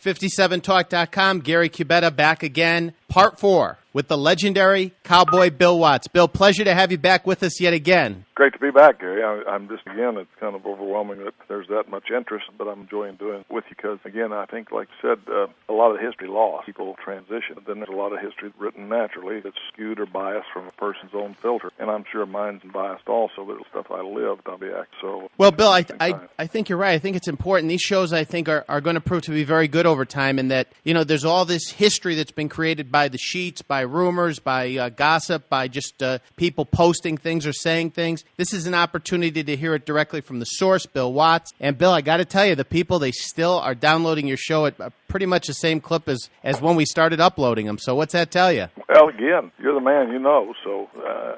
57talk.com, Gary Cubetta back again. Part 4 with the legendary Cowboy Bill Watts. Bill, pleasure to have you back with us yet again. Great to be back, Gary. I'm just, again, it's kind of overwhelming that there's that much interest, but I'm enjoying doing it with you because, again, I think, like you said, a lot of the history lost. People transition. Then there's a lot of history written naturally that's skewed or biased from a person's own filter, and I'm sure mine's biased also, but it's stuff I lived, I'll be act. So, well, Bill, I think you're right. I think it's important. These shows, I think, are going to prove to be very good over time, and that, you know, there's all this history that's been created by the sheets, by rumors, by gossip, by just people posting things or saying things. This is an opportunity to hear it directly from the source, Bill Watts. And, Bill, I got to tell you, the people, they still are downloading your show at pretty much the same clip as when we started uploading them. So what's that tell you? Well, again, you're the man, you know. So,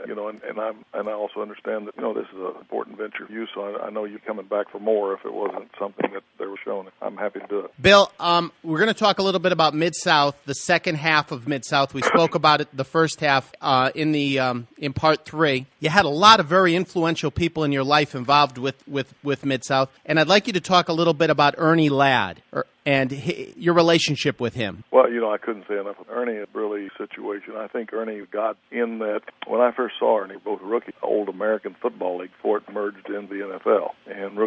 you know, and I also understand that, you know, this is an important venture for you. So I know you're coming back for more if it wasn't something that they were showing. I'm happy to do it. Bill, we're going to talk a little bit about Mid-South, the second half of Mid-South. We spoke about it the first half in part 3. You had a lot of very influential people in your life involved with Mid-South, and I'd like you to talk a little bit about Ernie Ladd and your relationship with him. Well, you know, I couldn't say enough. Ernie is really a situation. I think Ernie got in that when I first saw Ernie, both rookie, old American Football League, before it merged into the NFL. And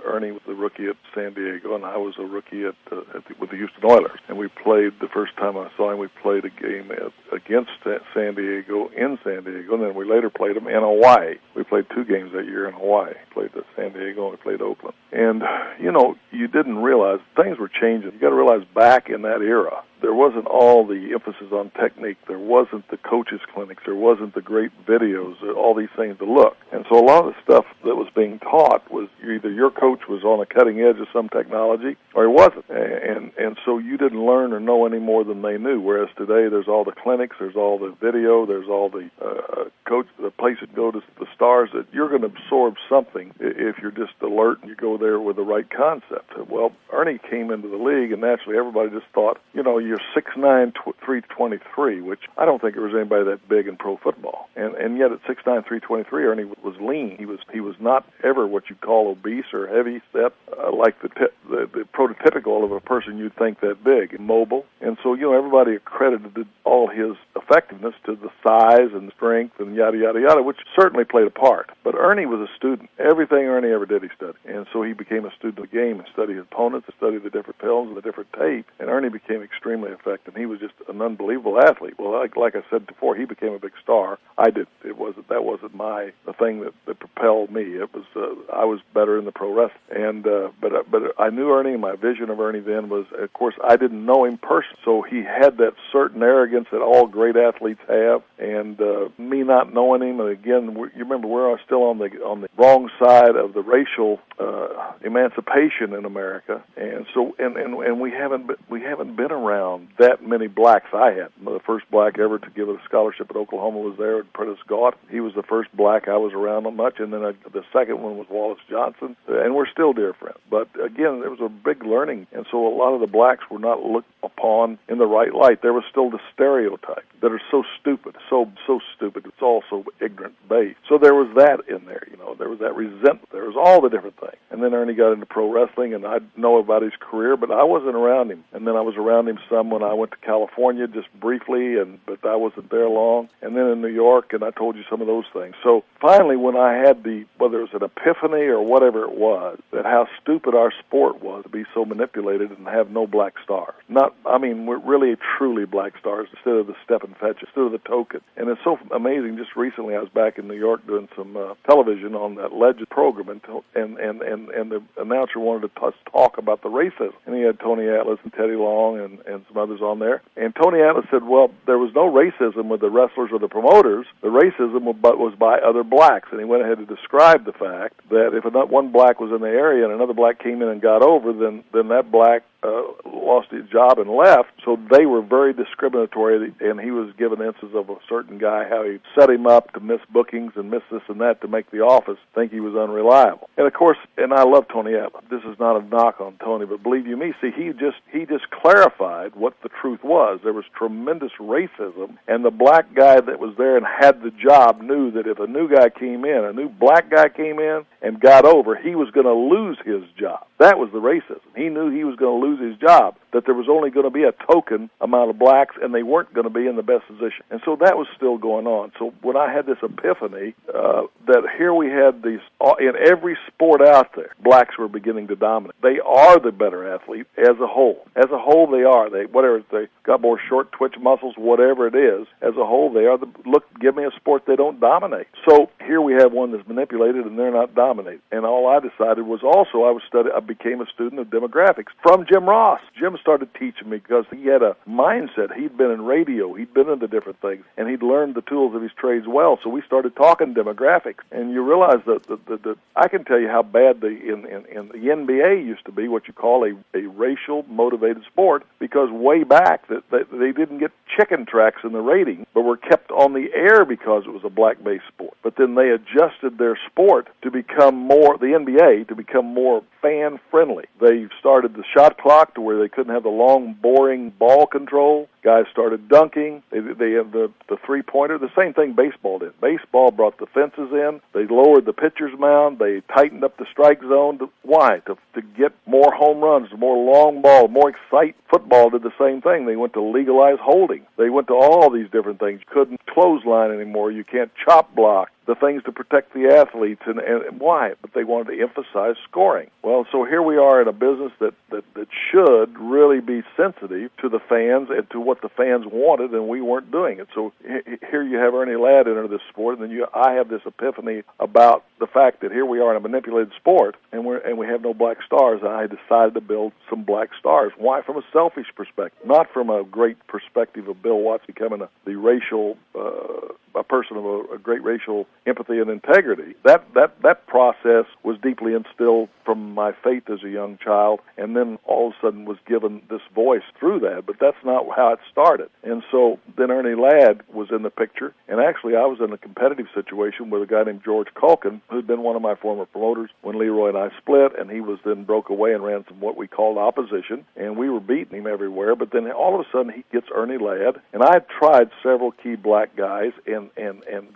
Ernie was the rookie at San Diego, and I was a rookie with the Houston Oilers. And we played, the first time I saw him, we played a game against San Diego in San Diego, and then we later played him in Hawaii. We played 2 games that year in Hawaii. We played the San Diego and we played Oakland. And, you know, you didn't realize things were changing. You got to realize back in that era, there wasn't all the emphasis on technique. There wasn't the coaches' clinics. There wasn't the great videos, all these things to look. And so a lot of the stuff that was being taught was either your coach was on the cutting edge of some technology or he wasn't. And so you didn't learn or know any more than they knew. Whereas today there's all the clinics, there's all the video, there's all the the places to go to the stars that you're going to absorb something if you're just alert and you go there with the right concept. Well, Ernie came into the league, and naturally everybody just thought, you know, you're 6'9", 323, which I don't think there was anybody that big in pro football. And yet at 6'9", 323, Ernie was lean. He was not ever what you call obese or heavy set, like the prototypical of a person you'd think that big, mobile. And so, you know, everybody accredited all his effectiveness to the size and strength and yada, yada, yada, which certainly played a part. But Ernie was a student. Everything Ernie ever did, he studied. And so he became a student of the game and studied his opponents and studied the different films and the different tape. And Ernie became extremely effective. He was just an unbelievable athlete. Well, like I said before, he became a big star. I didn't. That wasn't the thing that propelled me. It was I was better in the pro wrestling. And but I knew Ernie, and my vision of Ernie then was, of course, I didn't know him personally, so he had that certain arrogance that all great athletes have. And me not knowing him, and again, you remember we're still on the wrong side of the racial emancipation in America, and so and we haven't been around that many blacks. I had the first black ever to give a scholarship at Oklahoma was there, Prentice Gaunt. He was the first black I was around much, and then the second one was Wallace Johnson, and we're still dear friends. But again, there was a big learning, and so a lot of the blacks were not looked upon in the right light. There was still the stereotype that are so stupid, so stupid. It's all so ignorant based. So there was that in there, you know. There was that resentment. There was all the different things. And then Ernie got into pro wrestling, and I know about his career, but I wasn't around him. And then I was around him some when I went to California, just briefly, but I wasn't there long. And then in New York, and I told you some of those things. So finally, when I had whether it was an epiphany or whatever it was, that how stupid our sport was to be so manipulated and have no black stars. We're really truly black stars instead of the step and fetch, instead of the token. And it's so amazing. Just recently, I was back in New York doing some television on that Legend program, and the announcer wanted to talk about the racism. And he had Tony Atlas and Teddy Long and some others on there. And Tony Atlas said, well, there was no racism with the wrestlers or the promoters. The racism was by other blacks. And he went ahead to describe the fact that if one black was in the area and another black came in and got over, then that black lost his job and left. So they were very discriminatory, and he was given instances of a certain guy, how he set him up to miss bookings and miss this and that to make the office think he was unreliable. And of course, and I love Tony Atlas. This is not a knock on Tony, but believe you me, see, he just clarified what the truth was. There was tremendous racism, and the black guy that was there and had the job knew that if a new black guy came in and got over, he was going to lose his job. That was the racism. He knew he was going to lose his job. that there was only going to be a token amount of blacks, and they weren't going to be in the best position. And so that was still going on. So when I had this epiphany that here we had these, in every sport out there, blacks were beginning to dominate. They are the better athlete as a whole. As a whole, they are. They got more short twitch muscles, whatever it is. As a whole, they are give me a sport they don't dominate. So here we have one that's manipulated, and they're not dominated. And all I decided was also I became a student of demographics from Jim Ross. Jim started teaching me because he had a mindset. He'd been in radio. He'd been into different things, and he'd learned the tools of his trades well. So we started talking demographics, and you realize that I can tell you how bad in the NBA used to be what you call a racial motivated sport, because way back that they didn't get chicken tracks in the rating, but were kept on the air because it was a black-based sport. But then they adjusted their sport to become more, the NBA, to become more fan-friendly. They started the shot clock to where they couldn't have the long, boring ball control. Guys started dunking. They have the three-pointer. The same thing baseball did. Baseball brought the fences in. They lowered the pitcher's mound. They tightened up the strike zone. Why? To get more home runs, more long ball, more excite. Football did the same thing. They went to legalize holding. They went to all these different things. You couldn't clothesline anymore. You can't chop block. The things to protect the athletes, and why? But they wanted to emphasize scoring. Well, so here we are in a business that should really be sensitive to the fans and to what the fans wanted, and we weren't doing it. So here you have Ernie Ladd enter this sport, and then I have this epiphany about the fact that here we are in a manipulated sport, and we have no black stars, and I decided to build some black stars. Why? From a selfish perspective, not from a great perspective of Bill Watts becoming a racial a person of a great racial empathy and integrity. That process was deeply instilled from my faith as a young child, and then all of a sudden was given this voice through that, but that's not how it started. And so then Ernie Ladd was in the picture, and actually I was in a competitive situation with a guy named George Culkin, who'd been one of my former promoters when Leroy and I split, and he was then broke away and ran some what we called opposition, and we were beating him everywhere, but then all of a sudden he gets Ernie Ladd, and I had tried several key black guys, and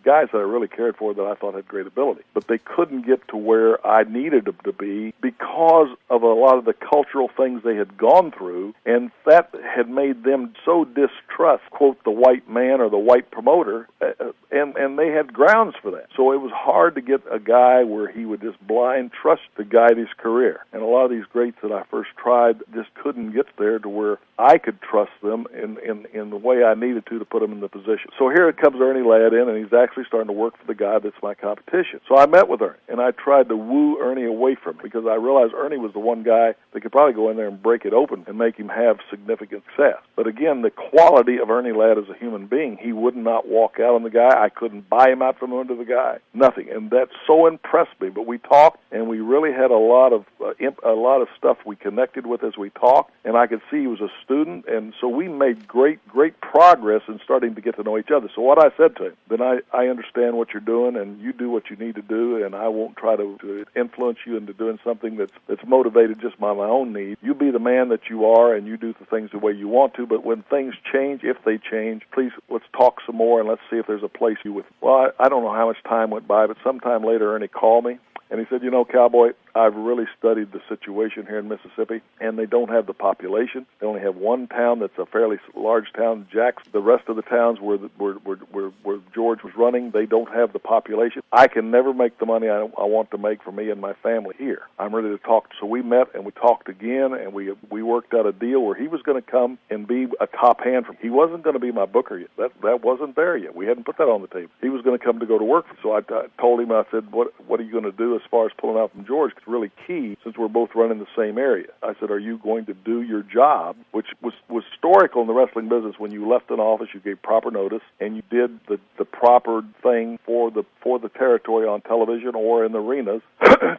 guys that I really cared for that I thought had great ability, but they couldn't get to where I needed them to be because of a lot of the cultural things they had gone through, and that had made them so distrust, quote, the white man or the white promoter, and they had grounds for that. So it was hard to get a guy where he would just blind trust to guide his career. And a lot of these greats that I first tried just couldn't get there to where I could trust them in the way I needed to put them in the position. So here it comes Ernie Ladd in, and he's actually starting to work for the guy that's my competition. So I met with Ernie, and I tried to woo Ernie away from him because I realized Ernie was the one guy that could probably go in there and break it open and make him have significant success. But again, the quality of Ernie Ladd as a human being, he would not walk out on the guy. I couldn't buy him out from under the guy. Nothing. And that so impressed me. But we talked, and we really had a lot of stuff we connected with as we talked, and I could see he was a student, and so we made great progress in starting to get to know each other. So what I said to him, then I understand what you're doing, and you do what you need to do, and I won't try to influence you into doing something that's motivated just by my own need. You be the man that you are, and you do the things the way you want to, but when things change, if they change, please let's talk some more, and let's see if there's a place you with. Well, I don't know how much time went by, but sometime later Ernie called me, and he said, you know, Cowboy, I've really studied the situation here in Mississippi, and they don't have the population. They only have one town that's a fairly large town, Jackson. The rest of the towns where George was running, they don't have the population. I can never make the money I want to make for me and my family here. I'm ready to talk. So we met, and we talked again, and we worked out a deal where he was going to come and be a top hand for me. He wasn't going to be my booker yet. That wasn't there yet. We hadn't put that on the table. He was going to come to go to work. So I told him, I said, what are you going to do as far as pulling out from George? It's really key since we're both running the same area. I said, are you going to do your job, which was historical in the wrestling business. When you left an office, you gave proper notice, and you did the proper thing for the territory on television or in the arenas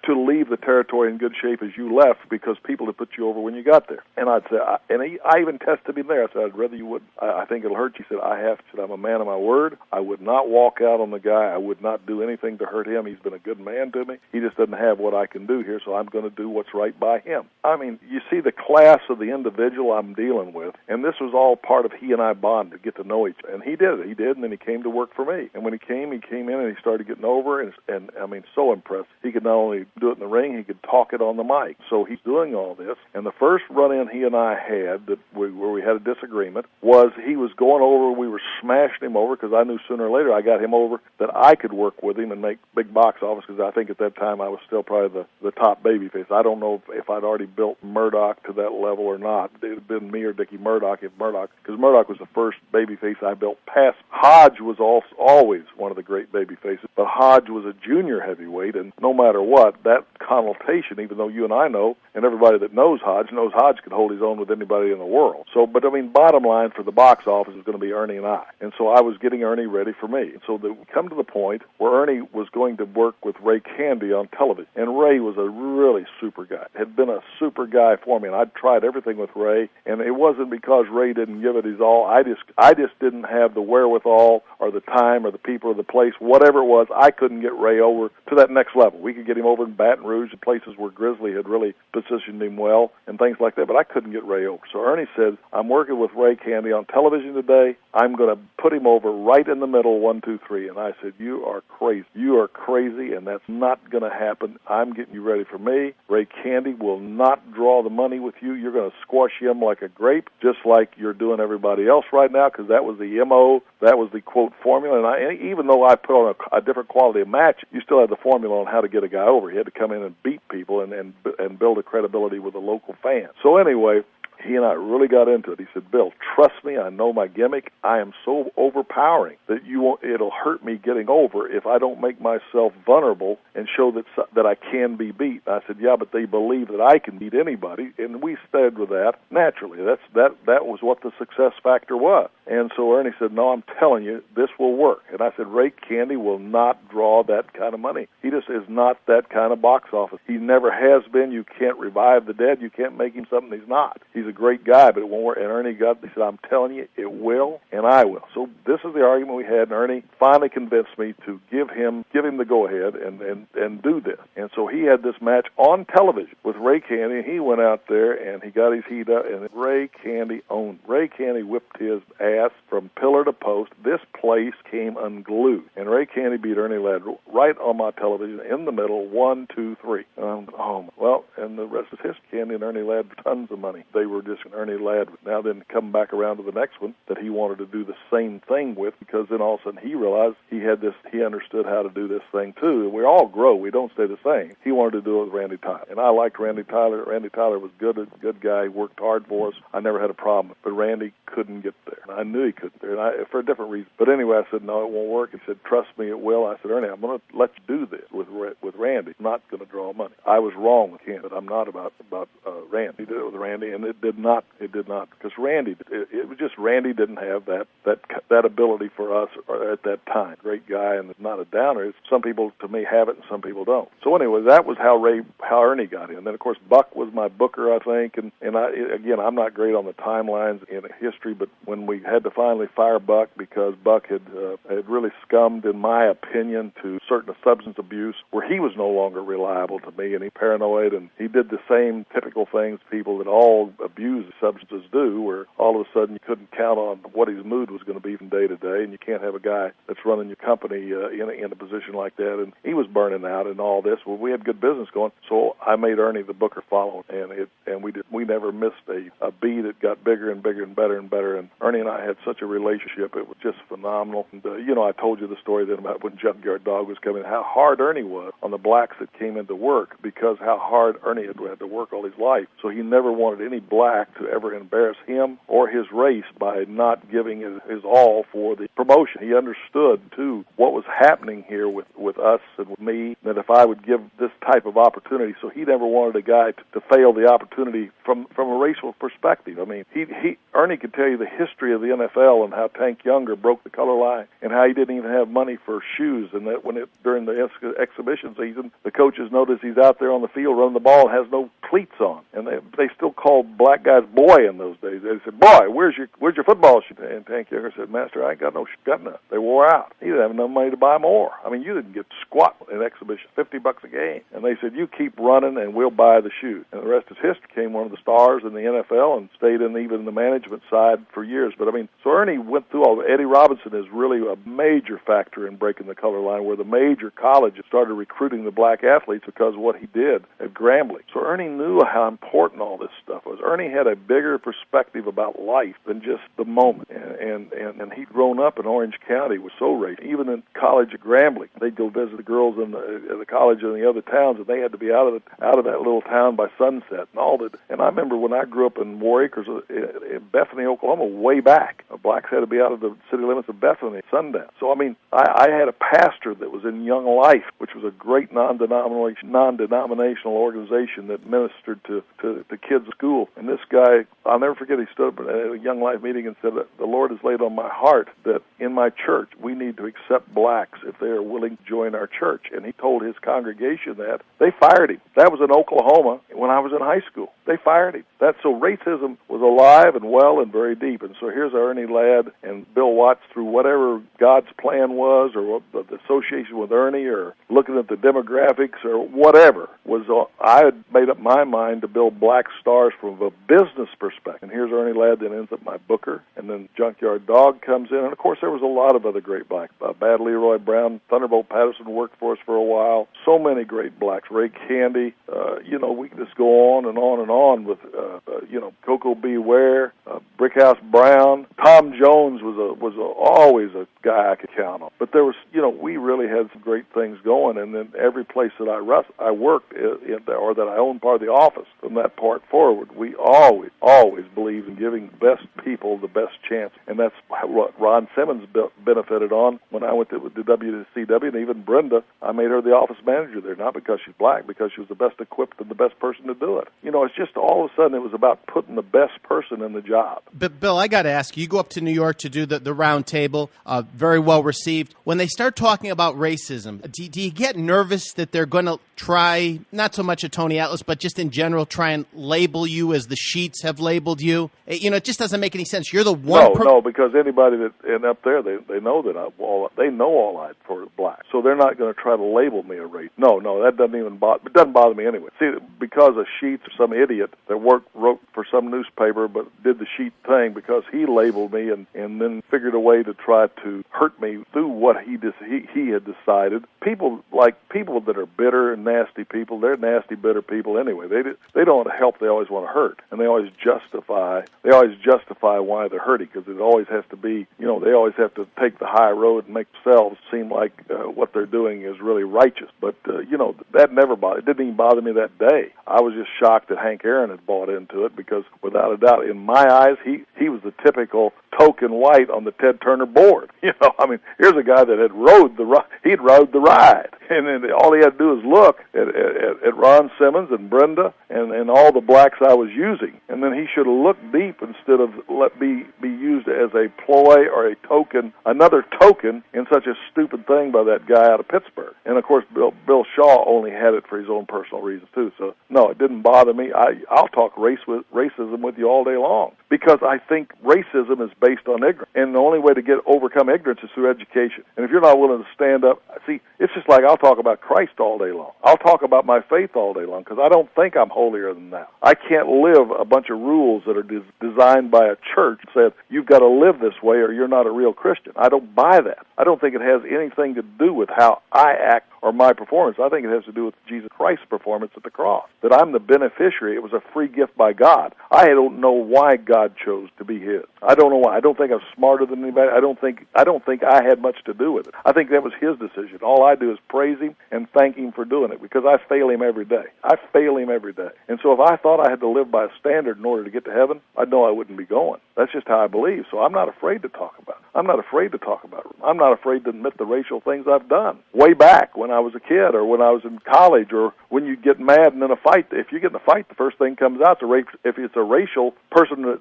to leave the territory in good shape as you left, because people had put you over when you got there. And I'd say, I even tested him there. I said, I'd rather you would. I think it'll hurt you. He said, I'm a man of my word. I would not walk out on the guy. I would not do anything to hurt him. He's been a good man to me. He just doesn't have what I can do. do here, so I'm going to do what's right by him. I mean, you see the class of the individual I'm dealing with, and this was all part of he and I bond to get to know each other. And he did, and then he came to work for me. And when he came in and he started getting over, and I mean, so impressed. He could not only do it in the ring, he could talk it on the mic. So he's doing all this. And the first run-in he and I had where we had a disagreement was he was going over, we were smashing him over, because I knew sooner or later I got him over that I could work with him and make big box office, because I think at that time I was still probably the top babyface. I don't know if I'd already built Murdoch to that level or not. It had been me or Dickie Murdoch, because Murdoch was the first babyface I built past. Hodge was always one of the great babyfaces, but Hodge was a junior heavyweight, and no matter what, that connotation, even though you and I know, and everybody that knows Hodge could hold his own with anybody in the world. So, but I mean, bottom line for the box office is going to be Ernie and I. And so I was getting Ernie ready for me. And so we come to the point where Ernie was going to work with Ray Candy on television. And Ray was a really super guy, had been a super guy for me. And I'd tried everything with Ray, and it wasn't because Ray didn't give it his all. I just didn't have the wherewithal or the time or the people or the place, whatever it was. I couldn't get Ray over to that next level. We could get him over in Baton Rouge, the places where Grizzly had really positioned him well and things like that, but I couldn't get Ray over. So Ernie said, I'm working with Ray Candy on television today. I'm going to put him over right in the middle, 1, 2, 3. And I said, you are crazy. You are crazy, and that's not going to happen. I'm getting you ready for me. Ray Candy will not draw the money with you. You're going to squash him like a grape, just like you're doing everybody else right now, because that was the MO, that was the, quote, formula. And even though I put on a different quality of match, you still had the formula on how to get a guy over. He had to come in and beat people and build a credibility with a local fan. So anyway, he and I really got into it. He said, Bill, trust me, I know my gimmick. I am so overpowering that it'll hurt me getting over if I don't make myself vulnerable and show that I can be beat. I said, yeah, but they believe that I can beat anybody, and we stayed with that naturally. That was what the success factor was. And so Ernie said, no, I'm telling you, this will work. And I said, Ray Candy will not draw that kind of money. He just is not that kind of box office. He never has been. You can't revive the dead. You can't make him something he's not. He's a great guy, but it won't work. And Ernie he said, I'm telling you, it will, and I will. So this is the argument we had, and Ernie finally convinced me to give him the go-ahead and do this. And so he had this match on television with Ray Candy, and he went out there, and he got his heat up, and Ray Candy owned. Ray Candy whipped his ass from pillar to post. This place came unglued. And Ray Candy beat Ernie Ladd right on my television in the middle, 1, 2, 3. Well, and the rest is history. Candy and Ernie Ladd tons of money. They were just Ernie Ladd. Now then come back around to the next one that he wanted to do the same thing with, because then all of a sudden he realized he understood how to do this thing too. And we all grow. We don't stay the same. He wanted to do it with Randy Tyler. And I liked Randy Tyler. Randy Tyler was a good guy. He worked hard for us. I never had a problem. But Randy couldn't get there. And I knew he couldn't there, for a different reason. But anyway, I said, no, it won't work. He said, trust me, it will. I said, Ernie, I'm going to let you do this with Randy. I'm not going to draw money. I was wrong with him, but I'm not about Randy. He did it with Randy, and it did not, because Randy, it was just Randy didn't have that ability for us at that time. Great guy, and not a downer. Some people, to me, have it, and some people don't. So anyway, that was how Ernie got in. And then, of course, Buck was my booker, I think, and I'm not great on the timelines in history, but when we had to finally fire Buck because Buck had really scummed, in my opinion, to certain substance abuse where he was no longer reliable to me, and he paranoid, and he did the same typical things people that all abused substances do, where all of a sudden you couldn't count on what his mood was going to be from day to day, and you can't have a guy that's running your company in a position like that. And he was burning out and all this. Well, we had good business going, so I made Ernie the booker follow, and we never missed a beat. It got bigger and bigger and better and better. And Ernie and I had such a relationship; it was just phenomenal. And I told you the story then about when Junkyard Dog was coming, how hard Ernie was on the blacks that came into work, because how hard Ernie had to work all his life. So he never wanted any black to ever embarrass him or his race by not giving his all for the promotion. He understood, too, what was happening here with us and with me, that if I would give this type of opportunity, so he never wanted a guy to fail the opportunity from a racial perspective. I mean, Ernie could tell you the history of the the NFL and how Tank Younger broke the color line and how he didn't even have money for shoes, and that during the exhibition season, the coaches notice he's out there on the field running the ball and has no cleats on, and they still called black guys boy in those days. They said, "Boy, where's your football shoes?" And Tank Younger said, "Master, I ain't got none. They wore out. He didn't have enough money to buy more. I mean, you didn't get squat in exhibition, $50 a game." And they said, "You keep running, and we'll buy the shoes." And the rest is history. Became one of the stars in the NFL and stayed in even the management side for years. But I mean, so Ernie went through all. Eddie Robinson is really a major factor in breaking the color line, where the major colleges started recruiting the black athletes because of what he did at Grambling. So Ernie knew how important all this stuff was. Ernie had a bigger perspective about life than just the moment. And he'd grown up in Orange County, was so racist. Even in college at Grambling, they'd go visit the girls in the college in the other towns, and they had to be out of that little town by sunset and all that. And I remember when I grew up in War Acres in Bethany, Oklahoma, way back, blacks had to be out of the city limits of Bethany at sundown. So I mean, I had a pastor that was in Young Life, which was a great non-denominational organization that ministered to kids at school. And this guy, I'll never forget, he stood up at a Young Life meeting and said, "The Lord has laid on my heart that in my church we need to accept blacks if they are willing to join our church." And he told his congregation that. They fired him. That was in Oklahoma when I was in high school. They fired him. So racism was alive and well and very deep. And so here's Ernie Ladd and Bill Watts, through whatever God's plan was, or the association with Ernie, or looking at the demographics or whatever, I had made up my mind to build black stars from a business perspective. And here's Ernie Ladd that ends up my booker. And then Junkyard Dog comes in. And of course there was a lot of other great blacks. Bad Leroy Brown, Thunderbolt Patterson worked for us for a while. So many great blacks. Ray Candy. We can just go on and on and on with Coco Beware, Brickhouse Brown. Tom Jones was always a guy I could count on. But there was, we really had some great things going. And then every place that I worked in or that I owned part of the office, from that part forward, we always believed in giving the best people the best chance. And that's what Ron Simmons benefited on when I went to WCW. And even Brenda, I made her the office manager there, not because she's black, because she was the best equipped and the best person to do it. It's just all of a sudden it was about putting the best person in the job. But Bill, I got to ask you go up to New York to do the round table, very well received. When they start talking about racism, do you get nervous that they're going to try, not so much at Tony Atlas, but just in general, try and label you as the sheets have labeled you? It just doesn't make any sense. You're the one. No, because anybody that up there, they know that they know all I for black, so they're not going to try to label me a race. No, that doesn't even it doesn't bother me anyway. See, because of Sheets or some idiot that wrote for some newspaper but did the sheet thing because he labeled me and then figured a way to try to hurt me through what he had decided. People that are bitter and nasty people, they're nasty, bitter people anyway. They don't want to help, they always want to hurt, and they always justify why they're hurting, because it always has to be, they always have to take the high road and make themselves seem like what they're doing is really righteous. But that never bothered. It didn't even bother me that day. I was just shocked that Hank Aaron had bought into it, because without a doubt, in my eyes, he was the typical token white on the Ted Turner board. Here's a guy that had rode the ride, and then all he had to do is look at Ron Simmons and Brenda and all the blacks I was using, and then he should have looked deep instead of let be used as a ploy or a token, another token in such a stupid thing by that guy out of Pittsburgh. And of course, Bill Shaw only had it for his own personal reasons too. So no, it didn't bother me. I'll talk racism with you all day long, because I think racism is based on ignorance, and the only way to overcome ignorance is through education. And if you're not willing to stand up, see, it's just like I'll talk about Christ all day long. I'll talk about my faith all day long, because I don't think I'm holier than that. I can't live a bunch of rules that are designed by a church that said you've got to live this way or you're not a real Christian. I don't buy that. I don't think it has anything to do with how I act or my performance. I think it has to do with Jesus Christ's performance at the cross, that I'm the beneficiary. It was a free gift by God. I don't know why God chose to be his. I don't know why. I don't think I'm smarter than anybody. I don't think I had much to do with it. I think that was his decision. All I do is praise him and thank him for doing it, because I fail him every day. I fail him every day. And so if I thought I had to live by a standard in order to get to heaven, I'd know I wouldn't be going. That's just how I believe. So I'm not afraid to talk about it. I'm not afraid to talk about it. I'm not afraid to admit the racial things I've done way back when I was a kid or when I was in college or when you get mad and in a fight. If you get in a fight, the first thing comes out, if it's a racial person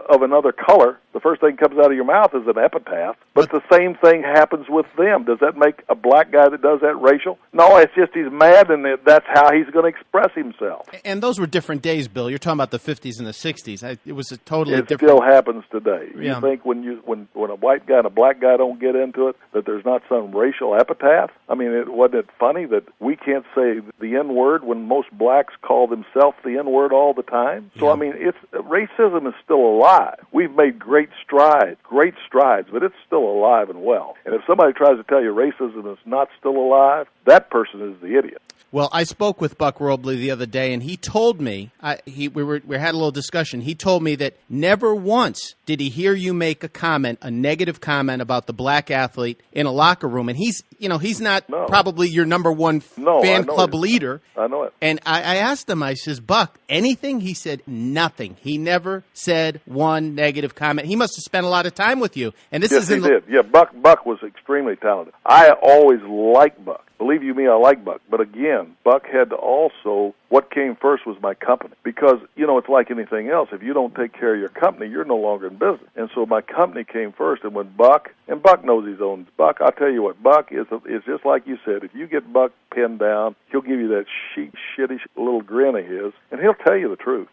of another color, the first thing comes out of your mouth is an epitaph. But the same thing happens with them. Does that make a black guy that does that racial? No, it's just he's mad and that's how he's going to express himself. And those were different days, Bill. You're talking about the 50s and the 60s. It was a totally different. It still happens today. Yeah. You think when a white guy and a black guy don't get into it, that there's not some racial epitaph? I mean, wasn't it funny that we can't say the N-word when most blacks call themselves the N-word all the time? So, I mean, racism is still alive. We've made great strides, but it's still alive and well. And if somebody tries to tell you racism is not still alive, that person is the idiot. Well, I spoke with Buck Robley the other day, and he told me we had a little discussion. He told me that never once did he hear you make a negative comment about the black athlete in a locker room. And he's not probably your number one fan club leader. I know it. And I asked him, I says, Buck, anything? He said nothing. He never said one negative comment. He must have spent a lot of time with you. And Yes, he did. Yeah, Buck was extremely talented. I always liked Buck. Believe you me, I like Buck. But again, Buck had to also, what came first was my company. Because, it's like anything else. If you don't take care of your company, you're no longer in business. And so my company came first. And when Buck knows his own Buck, I'll tell you what, Buck is just like you said. If you get Buck pinned down, he'll give you that shitty little grin of his, and he'll tell you the truth.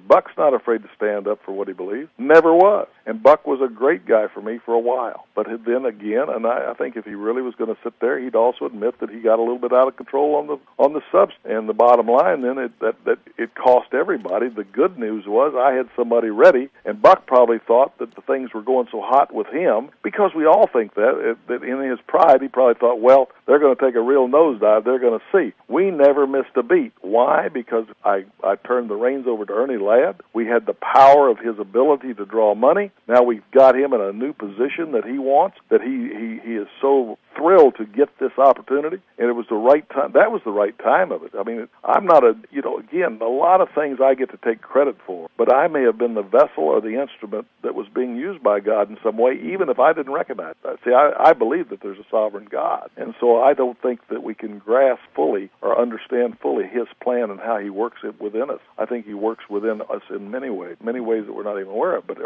Buck's not afraid to stand up for what he believes. Never was. And Buck was a great guy for me for a while. But then again, and I think if he really was going to sit there, he'd also admit that he got a little bit out of control on the substance. And the bottom line then, that it cost everybody. The good news was I had somebody ready, and Buck probably thought that the things were going so hot with him, because we all think that in his pride, he probably thought, well, they're going to take a real nosedive. They're going to see. We never missed a beat. Why? Because I turned the reins over to Ernie Ladd. We had the power of his ability to draw money. Now we've got him in a new position that he wants, that he is so thrilled to get this opportunity, and it was the right time. That was the right time of it. I mean, I'm not again, a lot of things I get to take credit for, but I may have been the vessel or the instrument that was being used by God in some way, even if I didn't recognize that. See, I believe that there's a sovereign God, and so I don't think that we can grasp fully or understand fully His plan and how He works it within us. I think He works within us in many ways that we're not even aware of. But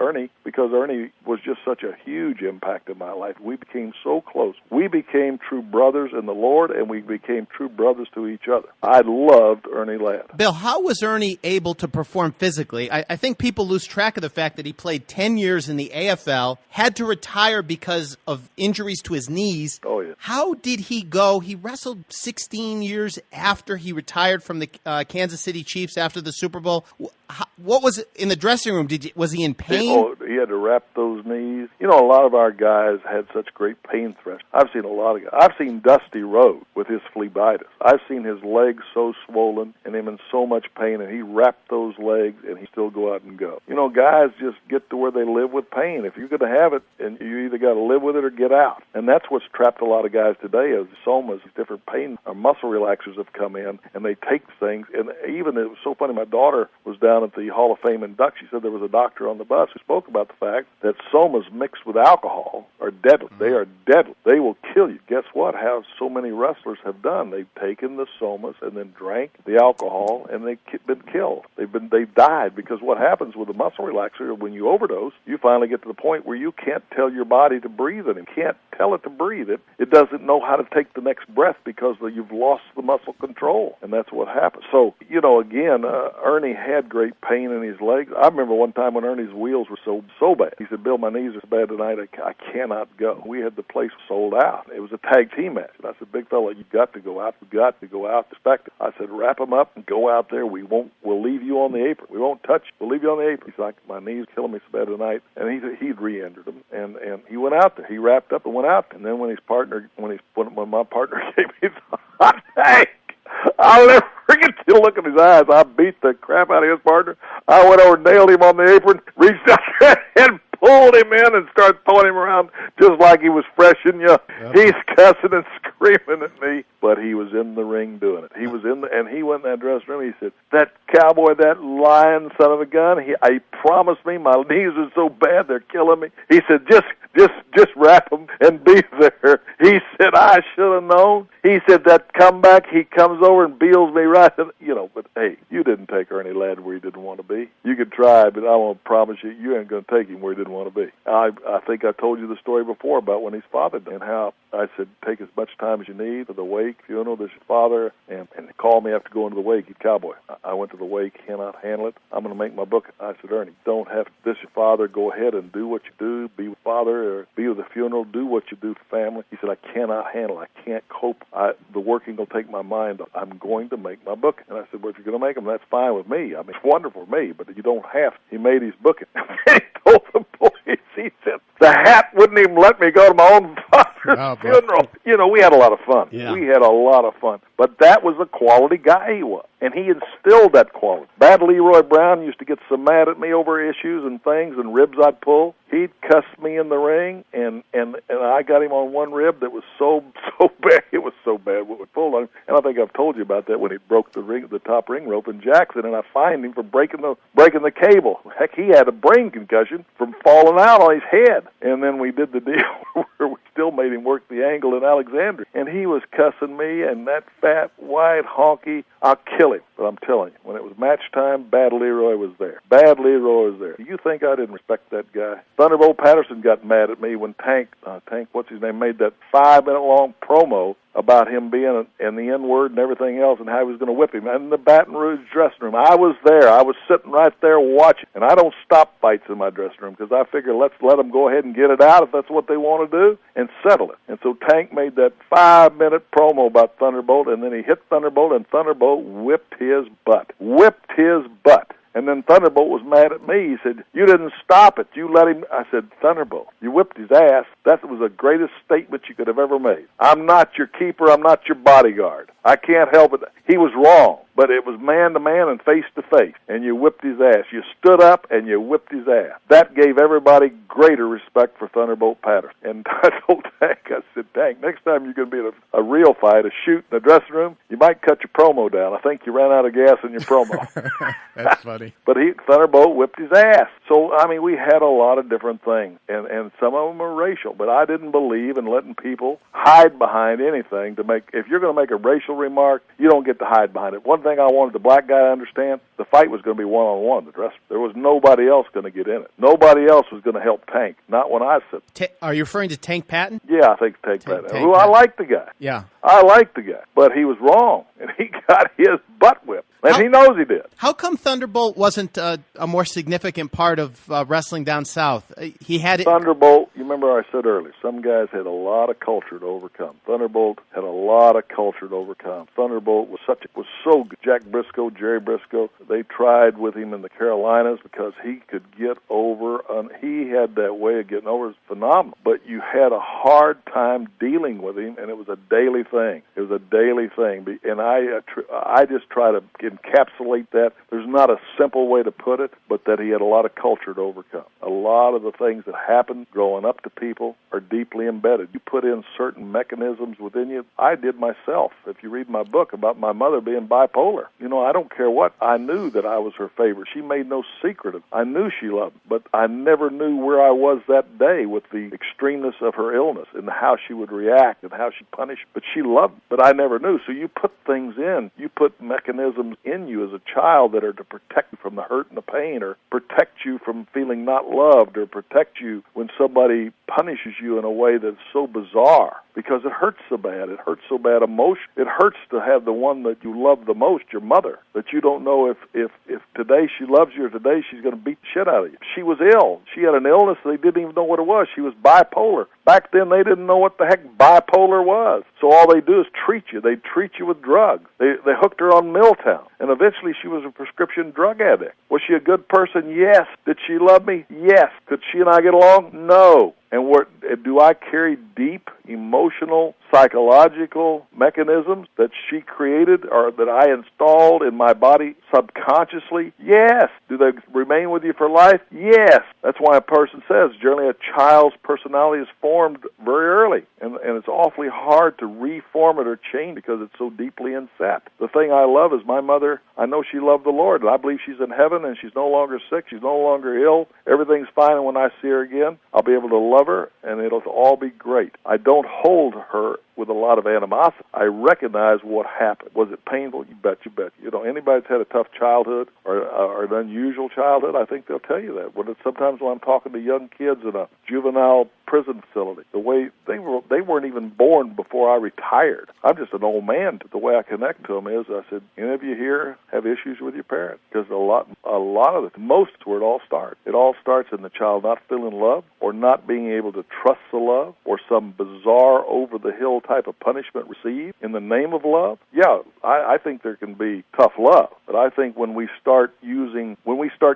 because Ernie was just such a huge impact in my life, we became so close. We became true brothers in the Lord, and we became true brothers to each other. I loved Ernie Ladd. Bill, how was Ernie able to perform physically? I think people lose track of the fact that he played 10 years in the AFL, had to retire because of injuries to his knees. Oh, yeah. How did he go? He wrestled 16 years after he retired from the Kansas City Chiefs after the Super Bowl. What was it in the dressing room? Was he in pain? He had to wrap those knees. A lot of our guys had such great pain thresholds. I've seen a lot of guys. I've seen Dusty Rhodes with his phlebitis. I've seen his legs so swollen and him in so much pain, and he wrapped those legs, and he still go out and go. Guys just get to where they live with pain. If you're going to have it, and you either got to live with it or get out. And that's what's trapped a lot of guys today, is somas, different pain or muscle relaxers have come in, and they take things. And even, it was so funny, my daughter was down at the Hall of Fame induction. She said there was a doctor on the bus who spoke about the fact that somas mixed with alcohol are deadly. They are deadly. They will kill you. Guess what? How so many wrestlers have done? They've taken the somas and then drank the alcohol, and they've been killed. They've died, because what happens with a muscle relaxer, when you overdose, you finally get to the point where you can't tell your body to breathe, and you can't tell it to breathe. It doesn't know how to take the next breath because you've lost the muscle control, and that's what happens. So, again, Ernie had great pain in his legs. I remember one time when Ernie's wheels were so bad. He said, Bill, my knees are so bad tonight, I cannot go. We had the place sold out. It was a tag team match. And I said, big fella, you've got to go out. You've got to go out. Respect it. I said, wrap them up and go out there. We'll leave you on the apron. We won't touch you. We'll leave you on the apron. He's like, my knees are killing me so bad tonight. And he'd re-injured them. And he went out there. He wrapped up and went out. And then when my partner gave me the hot tag, I'll never forget the look in his eyes. I beat the crap out of his partner. I went over, nailed him on the apron, reached out there and pulled him in and started throwing him around just like he was fresh and young. Yep. He's cussing and screaming at me, but he was in the ring doing it. He was and he went in that dressing room. He said, that Cowboy, that lying son of a gun, he promised me, my knees are so bad they're killing me. He said, just wrap them and be there. He said, I should have known. He said, that comeback, he comes over and beals me right. But hey, you didn't take Ernie Ladd where he didn't want to be. You could try, but I want to promise you, you ain't going to take him where he didn't want to be. I think I told you the story before about when his father died and how I said, take as much time as you need for the wake, funeral, this your father, and call me after going to the wake. He's Cowboy. I went to the wake, cannot handle it. I'm going to make my book. I said, Ernie, don't have this your father. Go ahead and do what you do. Be with father or be with the funeral. Do what you do for family. He said, I cannot handle it. I can't cope. The working will take my mind. I'm going to make my book. And I said, well, if you're going to make them, that's fine with me. I mean, it's wonderful for me, but you don't have to. He made his book. He told the boys, he said, the hat wouldn't even let me go to my own father's funeral. We had a lot of fun. Yeah. We had a lot of fun. But that was the quality guy he was. And he instilled that quality. Bad Leroy Brown used to get so mad at me over issues and things and ribs I'd pull. He'd cuss me in the ring, and I got him on one rib that was so bad. It was so bad what we pulled on him. And I think I've told you about that when he broke the top ring rope in Jackson, and I fined him for breaking the cable. Heck, he had a brain concussion from falling out on his head. And then we did the deal where we still made him work the angle in Alexandria. And he was cussing me, and that fat, white, honky, I'll kill him. But I'm telling you, when it was match time, Bad Leroy was there. Bad Leroy was there. Do you think I didn't respect that guy? Thunderbolt Patterson got mad at me when Tank, what's his name, made that 5-minute-long promo about him being and the N-word and everything else and how he was going to whip him. And in the Baton Rouge dressing room, I was there. I was sitting right there watching. And I don't stop fights in my dressing room because I figure let's let them go ahead and get it out if that's what they want to do and settle it. And so Tank made that 5-minute promo about Thunderbolt, and then he hit Thunderbolt, and Thunderbolt whipped his butt. Whipped his butt. And then Thunderbolt was mad at me. He said, you didn't stop it. You let him. I said, Thunderbolt, you whipped his ass. That was the greatest statement you could have ever made. I'm not your keeper. I'm not your bodyguard. I can't help it. He was wrong, but it was man-to-man and face-to-face, and you whipped his ass. You stood up and you whipped his ass. That gave everybody greater respect for Thunderbolt Patterson. And I told Tank, I said, Tank, next time you're going to be in a real fight, a shoot in the dressing room, you might cut your promo down. I think you ran out of gas in your promo. That's funny. But Thunderbolt whipped his ass. So, I mean, we had a lot of different things, and some of them are racial, but I didn't believe in letting people hide behind anything to make, if you're going to make a racial remark, you don't get to hide behind it. One thing I wanted the black guy to understand, the fight was going to be one-on-one. There was nobody else going to get in it. Nobody else was going to help Tank, not when I said. Are you referring to Tank Patton? Yeah, I think Tank Patton. I like the guy. Yeah. I like the guy, but he was wrong, and he got his butt whipped. And he knows he did. How come Thunderbolt wasn't a more significant part of wrestling down south? He had it. Thunderbolt, you remember I said earlier, some guys had a lot of culture to overcome. Thunderbolt had a lot of culture to overcome. Thunderbolt was so good. Jack Briscoe, Jerry Briscoe, they tried with him in the Carolinas because he could get over. He had that way of getting over. It was phenomenal. But you had a hard time dealing with him, and it was a daily thing. It was a daily thing. And I just try to encapsulate that. There's not a simple way to put it, but that he had a lot of culture to overcome. A lot of the things that happen growing up to people are deeply embedded. You put in certain mechanisms within you. I did myself. If you read my book about my mother being bipolar, I don't care what. I knew that I was her favorite. She made no secret of it. I knew she loved me, but I never knew where I was that day with the extremeness of her illness and how she would react and how she'd punish. But she loved me, but I never knew. So you put things in. You put mechanisms in you as a child that are to protect you from the hurt and the pain, or protect you from feeling not loved, or protect you when somebody punishes you in a way that's so bizarre, because it hurts so bad. It hurts so bad emotion. It hurts to have the one that you love the most, your mother, that you don't know if today she loves you or today she's going to beat the shit out of you. She was ill. She had an illness. They didn't even know what it was. She was bipolar. Back then, they didn't know what the heck bipolar was. So all they do is treat you. They treat you with drugs. They hooked her on Milltown, and eventually she was a prescription drug addict. Was she a good person? Yes. Did she love me? Yes. Could she and I get along? No. And do I carry deep emotional, psychological mechanisms that she created or that I installed in my body subconsciously? Yes. Do they remain with you for life? Yes. That's why a person says generally a child's personality is formed very early, and it's awfully hard to reform it or change because it's so deeply inset. The thing I love is my mother. I know she loved the Lord, and I believe she's in heaven, and she's no longer sick. She's no longer ill. Everything's fine, and when I see her again, I'll be able to love her, and it'll all be great. I don't hold her with a lot of animosity. I recognize what happened. Was it painful? You bet. You know, anybody that's had a tough childhood or an unusual childhood, I think they'll tell you that. Sometimes when I'm talking to young kids in a juvenile prison facility, the way they weren't even born before I retired. I'm just an old man. The way I connect to them is, I said, any of you here have issues with your parents? Because a lot of it, most is where it all starts. It all starts in the child not feeling love or not being able to trust the love or some bizarre over-the-hill type of punishment received in the name of love. Yeah, I think there can be tough love, but I think when we start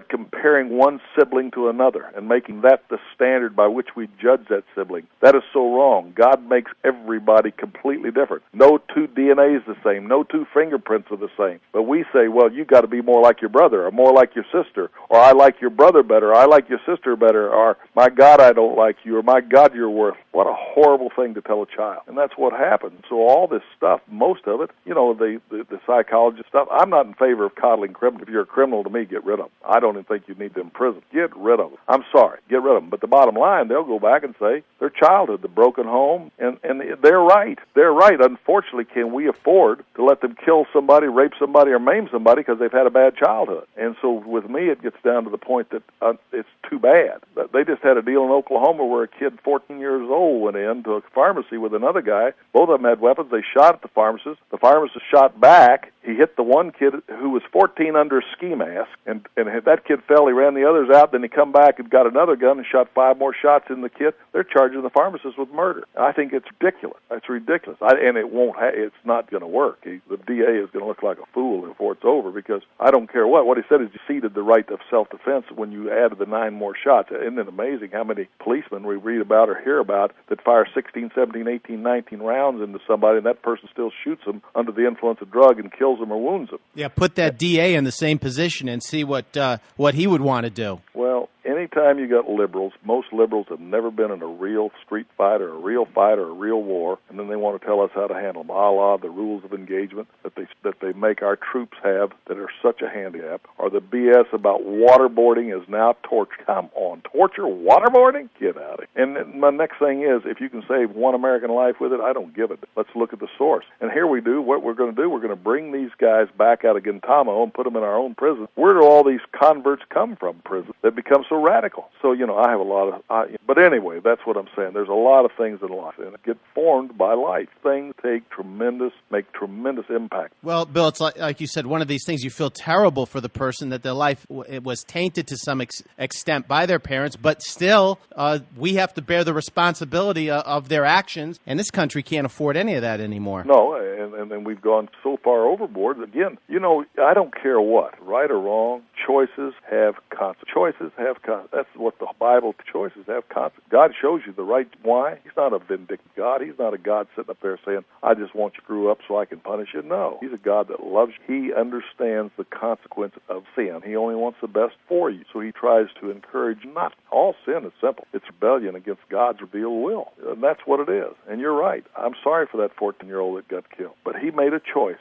comparing one sibling to another and making that the standard by which we judge that sibling, that is so wrong. God makes everybody completely different. No two DNA is the same. No two fingerprints are the same. But we say, well, you got to be more like your brother or more like your sister, or I like your brother better, or I like your sister better, or my God, I don't like you, or my God, you're worth. What a horrible thing to tell a child. And that's what happens. So all this stuff, most of it, you know, the psychologist stuff, I'm not in favor of coddling criminals. If you're a criminal to me, get rid of them. I don't even think you need them in prison. Get rid of them. I'm sorry. Get rid of them. But the bottom line, they'll go back and say their childhood, the broken home, and they're right. They're right. Unfortunately, can we afford to let them kill somebody, rape somebody, or maim somebody because they've had a bad childhood? And so with me, it gets down to the point that it's too bad. They just had a deal in Oklahoma where a kid 14 years old went into a pharmacy with another guy. Both of them had weapons. They shot at the pharmacist. The pharmacist shot back. He hit the one kid who was 14 under a ski mask, and that kid fell. He ran the others out. Then he come back and got another gun and shot 5 more shots in the kid. They're charging the pharmacist with murder. I think it's ridiculous. It's ridiculous, and it won't. It's not going to work. The DA is going to look like a fool before it's over because I don't care what. What he said is you ceded the right of self-defense when you added the 9 more shots. Isn't it amazing how many policemen we read about or hear about that fire 16, 17, 18, 19 rounds into somebody, and that person still shoots them under the influence of drug and kills them or wounds them? Yeah, put that DA in the same position and see what he would want to do. Well, anytime you got liberals, most liberals have never been in a real street fight or a real war, and then they want to tell us how to handle them, a la the rules of engagement that they make our troops have that are such a handicap, or the BS about waterboarding is now torture. Come on, torture, waterboarding? Get out of it. And my next thing is, if you can save one American life with it, I don't give it. Let's look at the source. And here we do. What we're going to do, we're going to bring these guys back out of Guantanamo and put them in our own prison. Where do all these converts come from, prison, that become so radical? So, you know, I have a lot of... but anyway, that's what I'm saying. There's a lot of things in life, and get formed by life. Things make tremendous impact. Well, Bill, it's like you said, one of these things, you feel terrible for the person that their life it was tainted to some extent by their parents, but still, we have to bear the responsibility of their actions, and this country can't afford any of that anymore. No, and then we've gone so far overboard. Again, you know, I don't care what, right or wrong, choices have consequences. Choices have consequences. That's what the Bible, choices have consequences. God shows you the right why. He's not a vindictive God. He's not a God sitting up there saying, I just want you to screw up so I can punish you. No. He's a God that loves you. He understands the consequence of sin. He only wants the best for you. So he tries to encourage not. All sin is simple. It's rebellion against God's revealed will. And that's what it is. And you're right. I'm sorry for that 14-year-old that got killed. But he made a choice.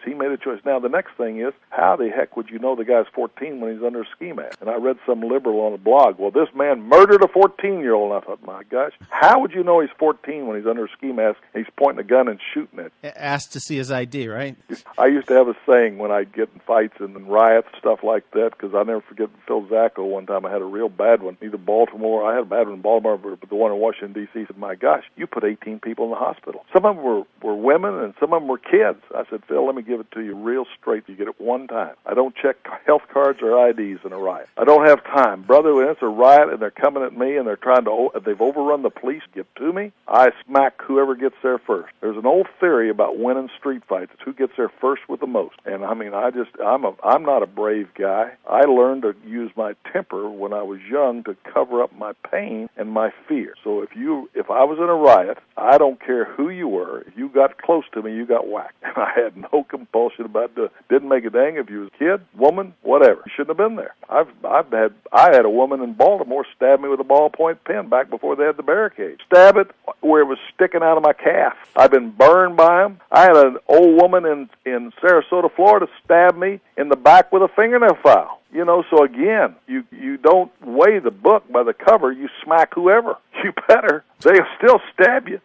Now, the next thing is, how the heck would you know the guy's 14 when he's under a ski mask? And I read some liberal on a blog, well, this man murdered a 14-year-old. And I thought, my gosh, how would you know he's 14 when he's under a ski mask and he's pointing a gun and shooting it? Asked to see his ID, right? I used to have a saying when I'd get in fights and riots, stuff like that, because I'll never forget Phil Zacco one time. I had a real bad one, either Baltimore. I had a bad one in Baltimore, but the one in Washington, D.C. said, my gosh, you put 18 people in the hospital. Some of them were women and some of them were kids. I said, Phil, let me give it to you real straight. You get it one time. I don't check health cards or IDs in a riot. I don't have time. Brother, when it's a riot and they're coming at me and they're trying to they've overrun the police, get to me, I smack whoever gets there first. There's an old theory about winning street fights. It's who gets there first with the most. And I mean, I'm not a brave guy. I learned to use my temper when I was young to cover up my pain and my fear. So if I was in a riot, I don't care who you were. If you got close to me, you got whacked. And I had no compulsion about it. Didn't make a dang if you was a kid, woman, whatever. You shouldn't have been there. I had a woman in Baltimore stab me with a ballpoint pen back before they had the barricade. Stab it where it was sticking out of my calf. I've been burned by them. I had an old woman in Sarasota, Florida, stab me in the back with a fingernail file. You know, so again, you don't weigh the book by the cover. You smack whoever. You better. They'll still stab you.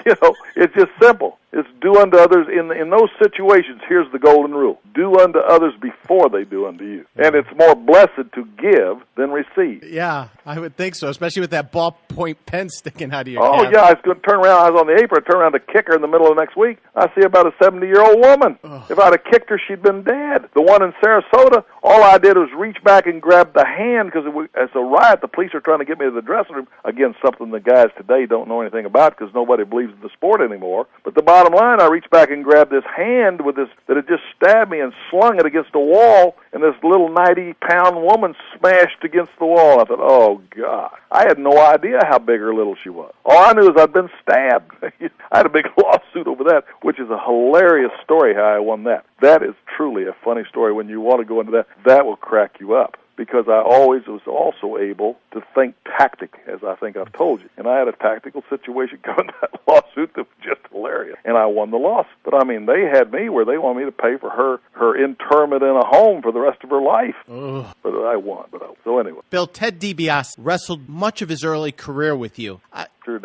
You know, it's just simple. It's do unto others. In those situations, here's the golden rule. Do unto others before they do unto you. And it's more blessed to give than receive. Yeah, I would think so, especially with that ballpoint pen sticking out of your calf. Yeah, I was going to turn around. I was on the apron. I turned around to kick her in the middle of next week. I see about a 70-year-old woman. Ugh. If I'd have kicked her, she'd been dead. The one in Sarasota, all I did was reach back and grab the hand because as a riot, the police are trying to get me to the dressing room. Again, something the guys today don't know anything about because nobody believes in the sport anymore. But the bottom line, I reached back and grabbed this hand with this that had just stabbed me and slung it against the wall, and this little 90-pound woman smashed against the wall. I thought, oh, God. I had no idea how big or little she was. All I knew is I'd been stabbed. I had a big lawsuit over that, which is a hilarious story how I won that. That is truly a funny story. When you want to go into that, that will crack you up. Because I always was also able to think tactic, as I think I've told you. And I had a tactical situation coming to that lawsuit that was just hilarious. And I won the lawsuit. But, I mean, they had me where they wanted me to pay for her interment in a home for the rest of her life. Ugh. But I won. So anyway. Bill, Ted DiBiase wrestled much of his early career with you. Sure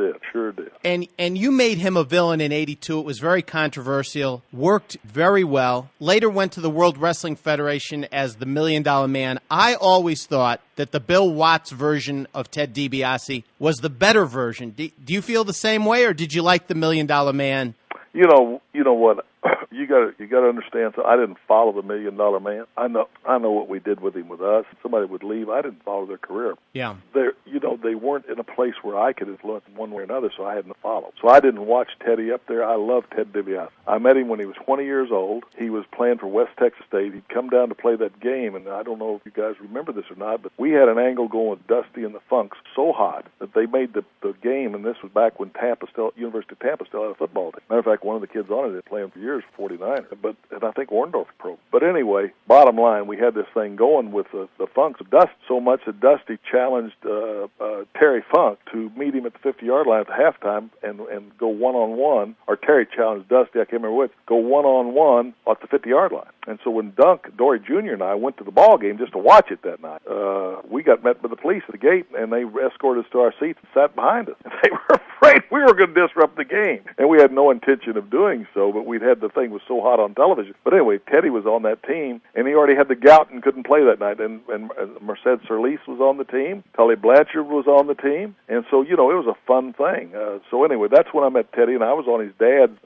did. And you made him a villain in '82. It was very controversial, worked very well. Later went to the World Wrestling Federation as the $1 Million Man. I always thought that the Bill Watts version of Ted DiBiase was the better version. Do you feel the same way, or did you like the $1 Million Man? You know what? You got to understand. So I didn't follow the $1 Million Man. I know what we did with him with us. Somebody would leave. I didn't follow their career. Yeah. They weren't in a place where I could influence one way or another, so I hadn't followed. So I didn't watch Teddy up there. I loved Ted DiBiase. I met him when he was 20 years old. He was playing for West Texas State. He'd come down to play that game, and I don't know if you guys remember this or not, but we had an angle going with Dusty and the Funks so hot that they made the game, and this was back when University of Tampa still had a football team. Matter of fact, one of the kids on it had played for years, 49er, and I think Orndorff pro. But anyway, bottom line, we had this thing going with the Funks. Dusty so much that Dusty challenged Terry Funk to meet him at the 50-yard line at the halftime and go one-on-one, or Terry challenged Dusty, I can't remember which, go one-on-one at the 50-yard line. And so when Dory Jr. and I went to the ball game just to watch it that night, we got met by the police at the gate, and they escorted us to our seats and sat behind us. And they were afraid we were going to disrupt the game. And we had no intention of doing so, but we'd had the thing was so hot on television. But anyway, Teddy was on that team, and he already had the gout and couldn't play that night. And Merced Serlis was on the team. Tully Blanchard was on the team. And so, it was a fun thing. So anyway, that's when I met Teddy, and I was on his dad's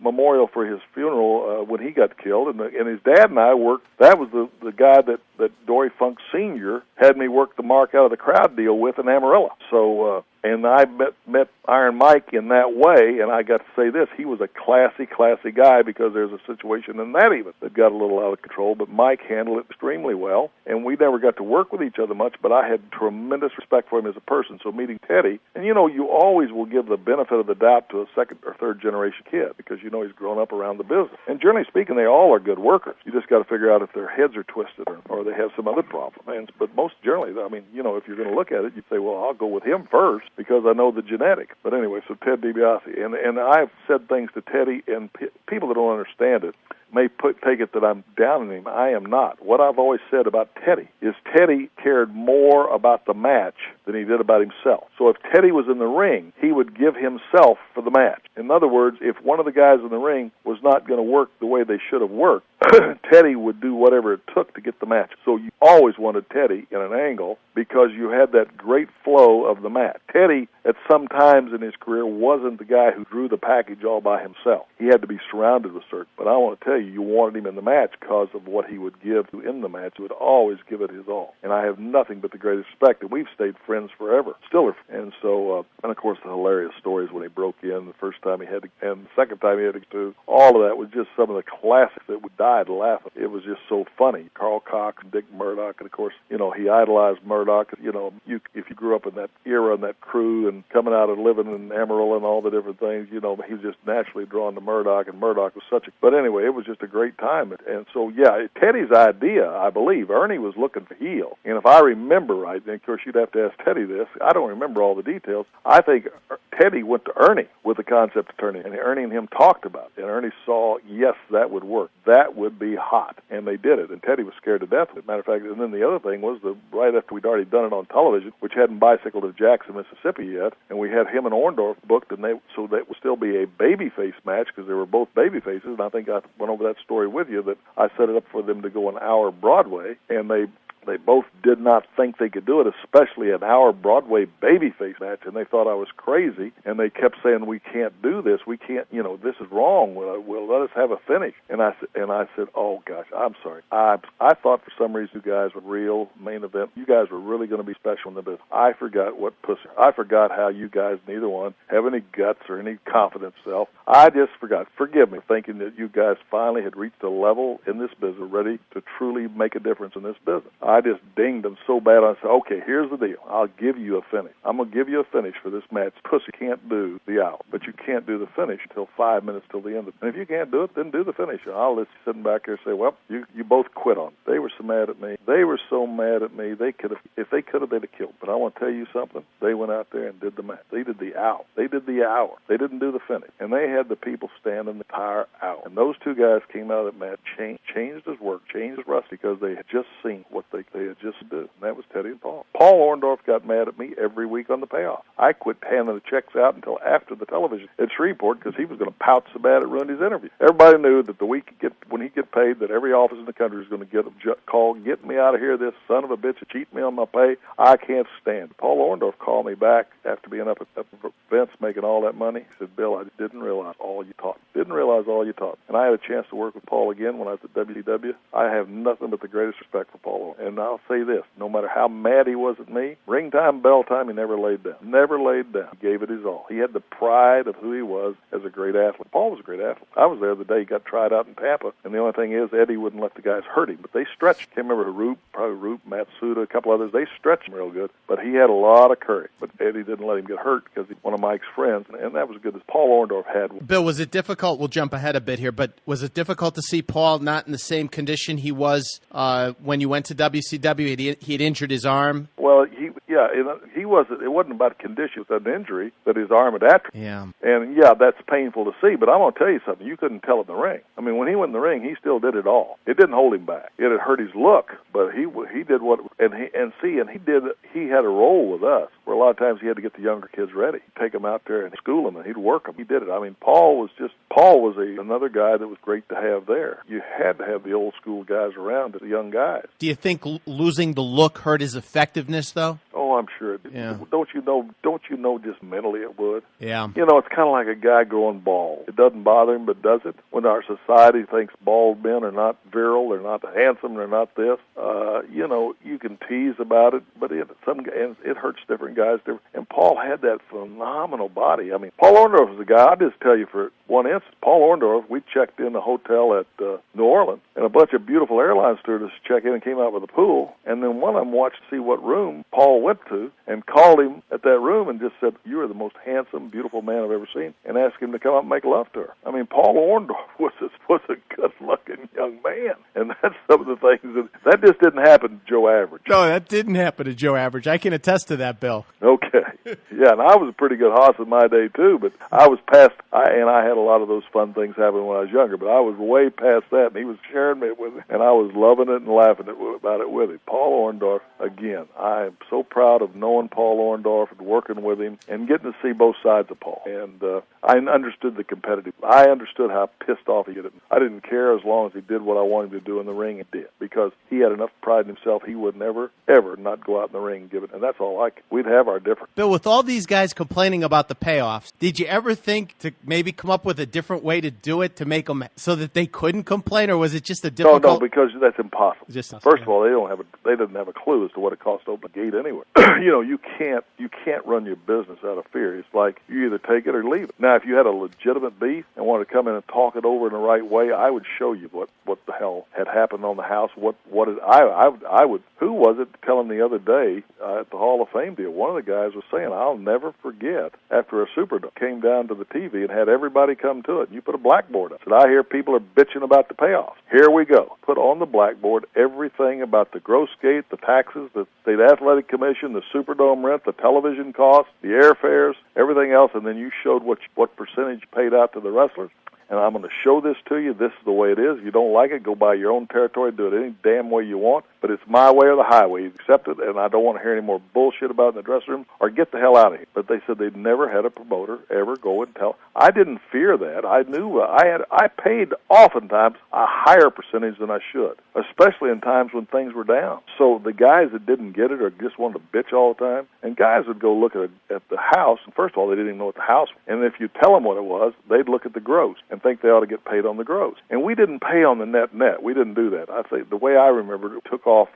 memorial for his funeral when he got killed. And his dad and I worked. That was the guy that Dory Funk Sr. had me work the Mark Out of the Crowd deal with in Amarillo. So, and I met Iron Mike in that way, and I got to say this, he was a classy guy, because there's a situation in that even that got a little out of control, but Mike handled it extremely well, and we never got to work with each other much, but I had tremendous respect for him as a person. So meeting Teddy, and you always will give the benefit of the doubt to a second or third generation kid, because he's grown up around the business. And generally speaking, they all are good workers. You just got to figure out if their heads are twisted or they have some other problem. But most generally, if you're going to look at it, you say, well, I'll go with him first because I know the genetic. But anyway, so Ted DiBiase, and I've said things to Teddy, and people that don't understand it may take it that I'm down on him. I am not. What I've always said about Teddy is Teddy cared more about the match than he did about himself. So if Teddy was in the ring, he would give himself for the match. In other words, if one of the guys in the ring was not going to work the way they should have worked, Teddy would do whatever it took to get the match. So you always wanted Teddy in an angle because you had that great flow of the match. Teddy, at some times in his career wasn't the guy who drew the package all by himself. He had to be surrounded with certain. But I want to tell you, you wanted him in the match because of what he would give in the match. He would always give it his all. And I have nothing but the greatest respect. And we've stayed friends forever. Still are. And so, and of course, the hilarious stories when he broke in the first time he had to, and the second time he had to, all of that was just some of the classics that we died laughing. It was just so funny. Carl Cox and Dick Murdoch, and of course, you know, he idolized Murdoch. You know, if you grew up in that era and that crew and coming out and living in Amarillo and all the different things, you know, he was just naturally drawn to Murdoch, and Murdoch was such a, but anyway, it was just a great time. And so, yeah, Teddy's idea, I believe, Ernie was looking for heel. And if I remember right, and of course you'd have to ask Teddy this, I don't remember all the details. I think Teddy went to Ernie with the concept of turning, and Ernie and him talked about it. And Ernie saw, yes, that would work. That would be hot. And they did it. And Teddy was scared to death. As a matter of fact, and then the other thing was right after we'd already done it on television, which hadn't bicycled to Jackson, Mississippi yet, and we had him and Orndorff booked, and so that would still be a babyface match because they were both baby faces. And I think I went over that story with you that I set it up for them to go an hour Broadway, and they both did not think they could do it, especially an hour Broadway babyface match, and they thought I was crazy, and they kept saying, we can't do this, we can't, you know, this is wrong, we'll let us have a finish. And I said, oh gosh, I'm sorry. I thought for some reason you guys were real main event. You guys were really going to be special in the business. I forgot what pussy. I forgot how you guys, neither one, have any guts or any confidence self. I just forgot. Forgive me, thinking that you guys finally had reached a level in this business ready to truly make a difference in this business. I just dinged them so bad. I said, okay, here's the deal. I'll give you a finish. I'm going to give you a finish for this match. Pussy can't do the out, but you can't do the finish until 5 minutes till the end. And if you can't do it, then do the finish. And I'll just sitting back here and say, well, you both quit on it. They were so mad at me. They were so mad at me. They could have, if they could have, they'd have killed. But I want to tell you something. They went out there and did the match. They did the out. They did the hour. They didn't do the finish. And they had the people standing the entire hour. And those two guys came out of that match, changed his work, changed his rust, because they had just seen what they had just done. And that was Teddy and Paul. Paul Orndorff got mad at me every week on the payoff. I quit handing the checks out until after the television at Shreveport because he was going to pout so bad it ruined his interview. Everybody knew that the week when he get paid, that every office in the country was going to get a call, get me out of here, this son of a bitch is cheating me on my pay. I can't stand it. Paul Orndorff called me back after being up at Vince making all that money. He said, Bill, I didn't realize all you taught. Didn't realize all you taught. And I had a chance to work with Paul again when I was at WCW. I have nothing but the greatest respect for Paul. And I'll say this, no matter how mad he was at me, ring time, bell time, he never laid down. Never laid down. He gave it his all. He had the pride of who he was as a great athlete. Paul was a great athlete. I was there the day he got tried out in Tampa, and the only thing is Eddie wouldn't let the guys hurt him, but they stretched. Can't remember who, probably Roop, Matsuda, a couple others. They stretched him real good, but he had a lot of courage. But Eddie didn't let him get hurt because he's one of Mike's friends, and that was good as Paul Orndorff had. Bill, was it difficult? We'll jump ahead a bit here, but was it difficult to see Paul not in the same condition he was when you went to WCW? He had injured his arm. Well, he wasn't. It wasn't about condition. It was an injury that his arm had atrophied. Yeah. And yeah, that's painful to see. But I'm going to tell you something. You couldn't tell in the ring. I mean, when he went in the ring, he still did it all. It didn't hold him back. It had hurt his look, but he did what. And he had a role with us where a lot of times he had to get the younger kids ready, take them out there and school them, and he'd work them. He did it. I mean, Paul was another guy that was great to have there. You had to have the old school guys around, the young guys. Do you think losing the look hurt his effectiveness, though? Oh, I'm sure it did. Yeah. Don't you know just mentally it would? Yeah. You know, it's kind of like a guy growing bald. It doesn't bother him, but does it? When our society thinks bald men are not virile, they're not handsome, they're not this, you know, you can tease about it, but it hurts different guys. And Paul had that phenomenal body. I mean, Paul Orndorff was a guy, I'll just tell you for one instance, Paul Orndorff, we checked in the hotel at New Orleans, and a bunch of beautiful airline stewardesses checked in and came out with a pool, and then one of them watched to see what room Paul went to and called him at that room and just said, you are the most handsome, beautiful man I've ever seen, and asked him to come up and make love to her. I mean, Paul Orndorff was a good-looking young man, and that's some of the things that just didn't happen to Joe Average. No, that didn't happen to Joe Average. I can attest to that, Bill. Okay. Yeah, and I was a pretty good hoss in my day, too, but I was past, and I had a lot of those fun things happen when I was younger, but I was way past that, and he was sharing it with me, and I was loving it and laughing about it with him. Paul Orndorff, again, I am so proud of knowing Paul Orndorff and working with him and getting to see both sides of Paul. And I understood the competitive. I understood how pissed off he got. I didn't care as long as he did what I wanted him to do in the ring and did, because he had enough pride in himself he would never, ever not go out in the ring and give it. And that's all we'd have our difference. Bill, with all these guys complaining about the payoffs, did you ever think to maybe come up with a different way to do it to make them so that they couldn't complain, or was it just a difficult? No, because that's impossible. First of all, they didn't have a clue as to what it cost to open a gate anyway. You can't run your business out of fear. It's like you either take it or leave it. Now, if you had a legitimate beef and wanted to come in and talk it over in the right way, I would show you what the hell had happened on the house. I would. Who was it telling the other day at the Hall of Fame deal? One of the guys was saying, "I'll never forget after a Superdome came down to the TV and had everybody come to it. And you put a blackboard up. Said, I hear people are bitching about the payoffs. Here we go. Put on the blackboard everything about the gross gate, the taxes, the state athletic commission, the Superdome rent, the television costs, the airfares, everything else, and then you showed what percentage paid out to the wrestlers. And I'm going to show this to you. This is the way it is. If you don't like it, go by your own territory, do it any damn way you want. But it's my way or the highway. You accept it, and I don't want to hear any more bullshit about it in the dressing room, or get the hell out of here. But they said they'd never had a promoter ever go and tell. I didn't fear that. I knew I paid oftentimes a higher percentage than I should, especially in times when things were down. So the guys that didn't get it or just wanted to bitch all the time, and guys would go look at the house, and first of all, they didn't even know what the house was. And if you tell them what it was, they'd look at the gross and think they ought to get paid on the gross. And we didn't pay on the net. We didn't do that. I think the way I remember it, we took off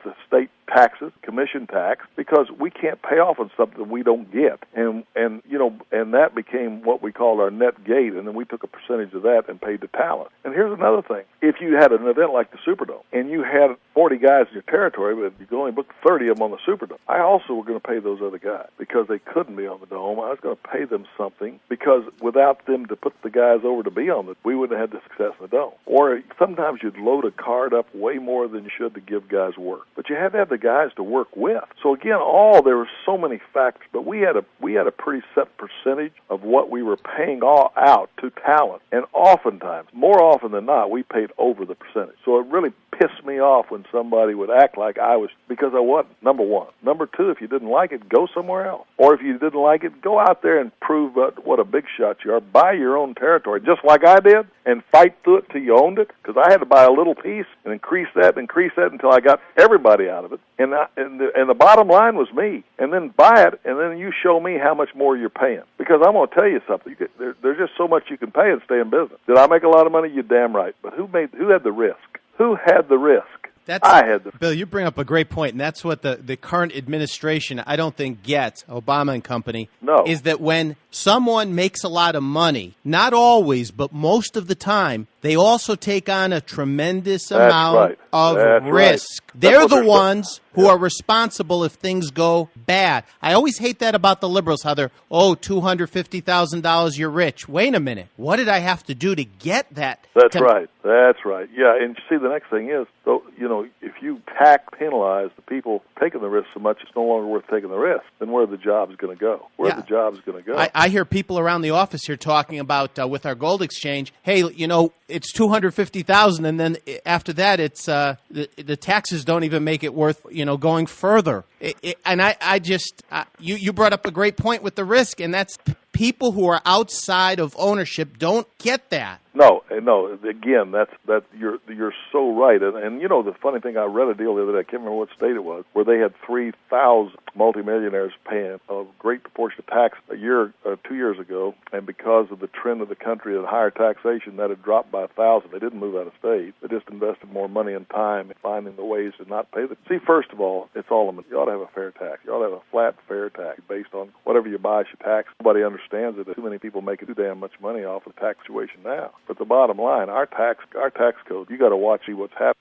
the state taxes, commission tax, because we can't pay off on something we don't get. And that became what we called our net gate, and then we took a percentage of that and paid the talent. And here's another thing. If you had an event like the Superdome, and you had 40 guys in your territory, but you could only book 30 of them on the Superdome, I also were going to pay those other guys because they couldn't be on the Dome. I was going to pay them something because without them to put the guys over to be on it, we wouldn't have had the success in the Dome. Or sometimes you'd load a card up way more than you should to give guys work. But you had to have the guys to work with. So again, there were so many factors, but we had a pretty set percentage of what we were paying all out to talent. And oftentimes, more often than not, we paid over the percentage. So it really pissed me off when somebody would act like I was, because I wasn't, number one. Number two, if you didn't like it, go somewhere else. Or if you didn't like it, go out there and prove what a big shot you are. Buy your own territory, just like I did, and fight through it till you owned it, because I had to buy a little piece and increase that until I got everybody out of it. And the bottom line was me. And then buy it, and then you show me how much more you're paying. Because I'm going to tell you something. There's just so much you can pay and stay in business. Did I make a lot of money? You're damn right. But who had the risk? Who had the risk? I had the. Bill, you bring up a great point, and that's what the current administration, I don't think, gets, Obama and company, is that when someone makes a lot of money, not always, but most of the time, they also take on a tremendous amount of risk. Right. They're the ones who are responsible if things go bad. I always hate that about the liberals, how they're, $250,000, you're rich. Wait a minute. What did I have to do to get that? That's right. Yeah, and see, the next thing is, if you penalize the people taking the risk so much, it's no longer worth taking the risk, then where are the jobs going to go? The jobs going to go? I hear people around the office here talking about, with our gold exchange, hey, it's $250,000, and then after that, it's the taxes don't even make it worth going further. You brought up a great point with the risk, and that's people who are outside of ownership don't get that. No. Again, you're so right. And the funny thing, I read a deal the other day. I can't remember what state it was, where they had 3,000 multimillionaires paying a great proportion of tax 2 years ago, and because of the trend of the country and higher taxation, that had dropped by 1,000. They didn't move out of state. They just invested more money and time in finding the ways to not pay them. See, first of all, you ought to have a fair tax. You ought to have a flat, fair tax based on whatever you buy, you tax. Nobody understands it. Too many people make too damn much money off of the tax situation now. But the bottom line, our tax code, you got to watch what's happening.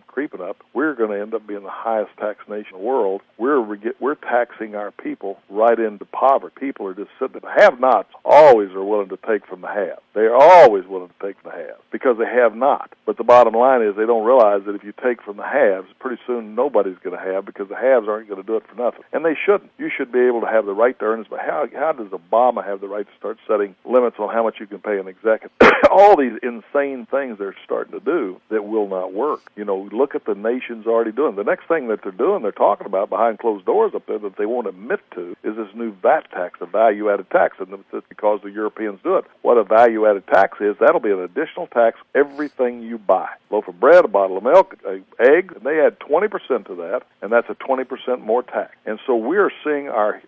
Creeping up, we're going to end up being the highest tax nation in the world. We're taxing our people right into poverty. People are just sitting there. Have-nots always are willing to take from the have. They are always willing to take from the have because they have not. But the bottom line is they don't realize that if you take from the haves, pretty soon nobody's going to have, because the haves aren't going to do it for nothing. And they shouldn't. You should be able to have the right to earn. But how does Obama have the right to start setting limits on how much you can pay an executive? All these insane things they're starting to do that will not work. Look at the nations already doing. The next thing that they're doing, they're talking about behind closed doors up there that they won't admit to is this new VAT tax, a value-added tax, and it's because the Europeans do it. What a value-added tax is, that'll be an additional tax everything you buy. A loaf of bread, a bottle of milk, an egg, and they add 20% to that, and that's a 20% more tax. And so we're seeing our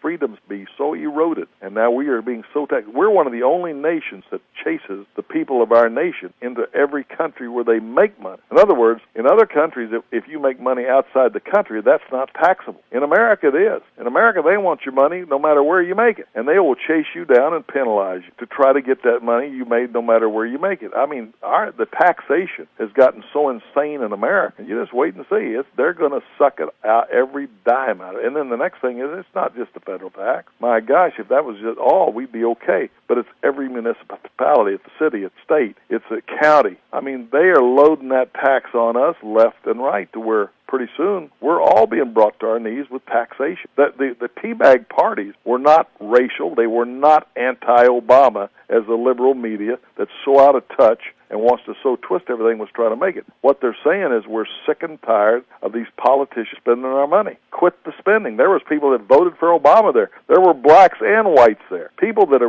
freedoms be so eroded, and now we are being so taxed. We're one of the only nations that chases the people of our nation into every country where they make money. In other words, in other countries, if you make money outside the country, that's not taxable. In America, it is. In America, they want your money no matter where you make it, and they will chase you down and penalize you to try to get that money you made no matter where you make it. I mean, the taxation has gotten so insane in America. You just wait and see. They're going to suck it out, every dime out of it. And then the next thing is, it's not just the federal tax. My gosh, if that was just all, we'd be okay. But it's every municipality, it's the city, it's state, it's the county. I mean, they are loading that tax on us left and right to where pretty soon we're all being brought to our knees with taxation. The teabag parties were not racial. They were not anti-Obama as the liberal media that's so out of touch and wants to so twist everything was trying to make it. What they're saying is we're sick and tired of these politicians spending our money. Quit the spending. There was people that voted for Obama there. There were blacks and whites there. People that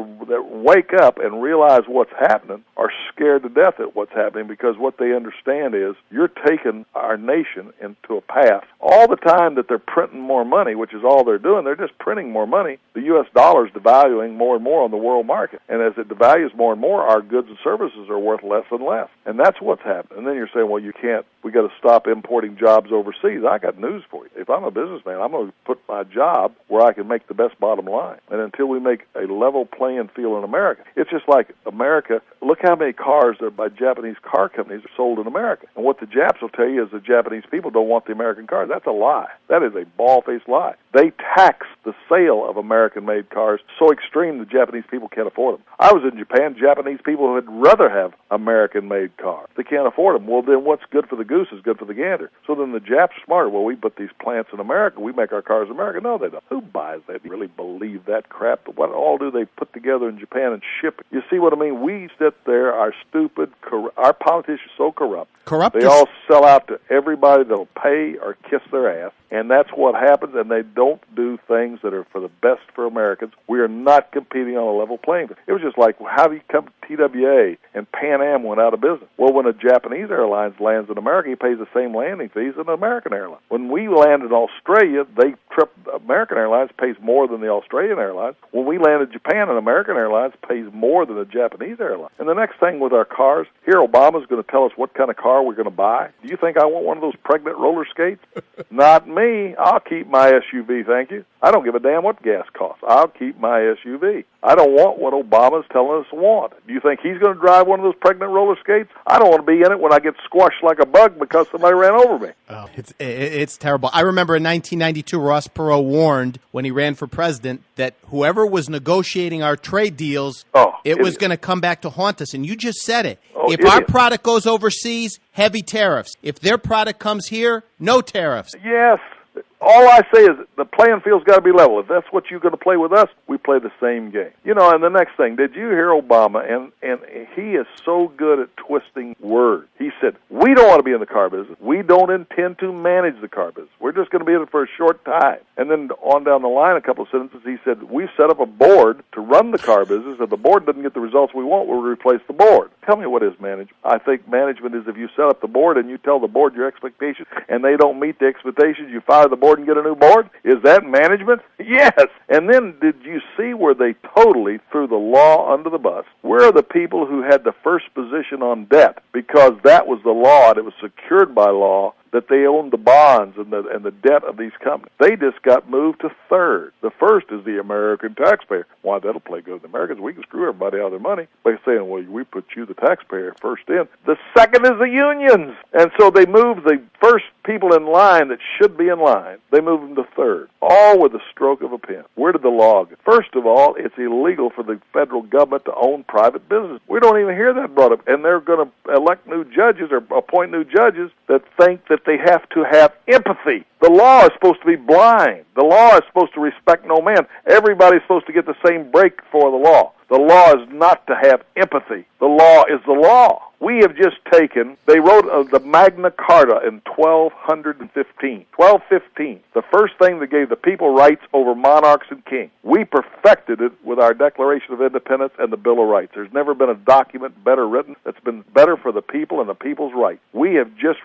wake up and realize what's happening are scared to death at what's happening because what they understand is you're taking our nation into a path. All the time that they're printing more money, which is all they're doing, they're just printing more money. The U.S. dollar is devaluing more and more on the world market. And as it devalues more and more, our goods and services are worth less and less. And that's what's happening. And then you're saying, well, you can't, we got to stop importing jobs overseas. I got news for you. If I'm a businessman, I'm going to put my job where I can make the best bottom line. And until we make a level playing field in America, it's just like America. Look how many cars that are by Japanese car companies are sold in America. And what the Japs will tell you is the Japanese people don't want the American cars. That's a lie. That is a bald-faced lie. They tax the sale of American-made cars so extreme the Japanese people can't afford them. I was in Japan. Japanese people would rather have American-made cars. They can't afford them. Well, then what's good for the goose is good for the gander. So then the Japs are smarter. Well, we put these plants in America. We make our cars in America. No, they don't. Who buys that? Do you really believe that crap? But what all do they put together in Japan and ship it? You see what I mean? We sit there, our stupid, our politicians are so corrupt. They all sell out to everybody that'll pay or kiss their ass, and that's what happens, and they don't do things that are for the best for Americans. We are not competing on a level playing field. It was just like, how do you come TWA and Pan Am went out of business? Well, when a Japanese Airlines lands in America, he pays the same landing fees as an American airline. When we land in Australia, American Airlines pays more than the Australian Airlines. When we land in Japan, an American Airlines pays more than a Japanese airline. And the next thing with our cars, here Obama's going to tell us what kind of car we're going to buy. Do you think I want one of those pregnant roller skates? Not me. I'll keep my SUV, thank you. I don't give a damn what gas costs. I'll keep my SUV. I don't want what Obama's telling us to want. Do you think he's going to drive one of those pregnant roller skates? I don't want to be in it when I get squashed like a bug because somebody ran over me. Oh, it's terrible. I remember in 1992, Ross Perot warned when he ran for president that whoever was negotiating our trade deals, it was going to come back to haunt us. And you just said it. If our product goes overseas, heavy tariffs. If their product comes here, no tariffs. Yes. All I say is the playing field's got to be level. If that's what you're going to play with us, we play the same game. And the next thing, did you hear Obama? And he is so good at twisting words. He said, we don't want to be in the car business. We don't intend to manage the car business. We're just going to be in it for a short time. And then on down the line, a couple of sentences, he said, we set up a board to run the car business. If the board doesn't get the results we want, we'll replace the board. Tell me what is management. I think management is if you set up the board and you tell the board your expectations and they don't meet the expectations, you fire the board and get a new board? Is that management? Yes. And then did you see where they totally threw the law under the bus? Where are the people who had the first position on debt? Because that was the law and it was secured by law that they owned the bonds and the debt of these companies. They just got moved to third. The first is the American taxpayer. Why, that'll play good with the Americans. We can screw everybody out of their money by saying, well, we put you, the taxpayer, first in. The second is the unions. And so they moved the first people in line that should be in line. They moved them to third, all with a stroke of a pen. Where did the law go? First of all, it's illegal for the federal government to own private business. We don't even hear that brought up. And they're going to elect new judges or appoint new judges that think that they have to have empathy. The law is supposed to be blind. The law is supposed to respect no man. Everybody's supposed to get the same break for the law. The law is not to have empathy. The law is the law. We have just taken, they wrote the Magna Carta in 1215. 1215. The first thing that gave the people rights over monarchs and kings. We perfected it with our Declaration of Independence and the Bill of Rights. There's never been a document better written that's been better for the people and the people's rights. We have just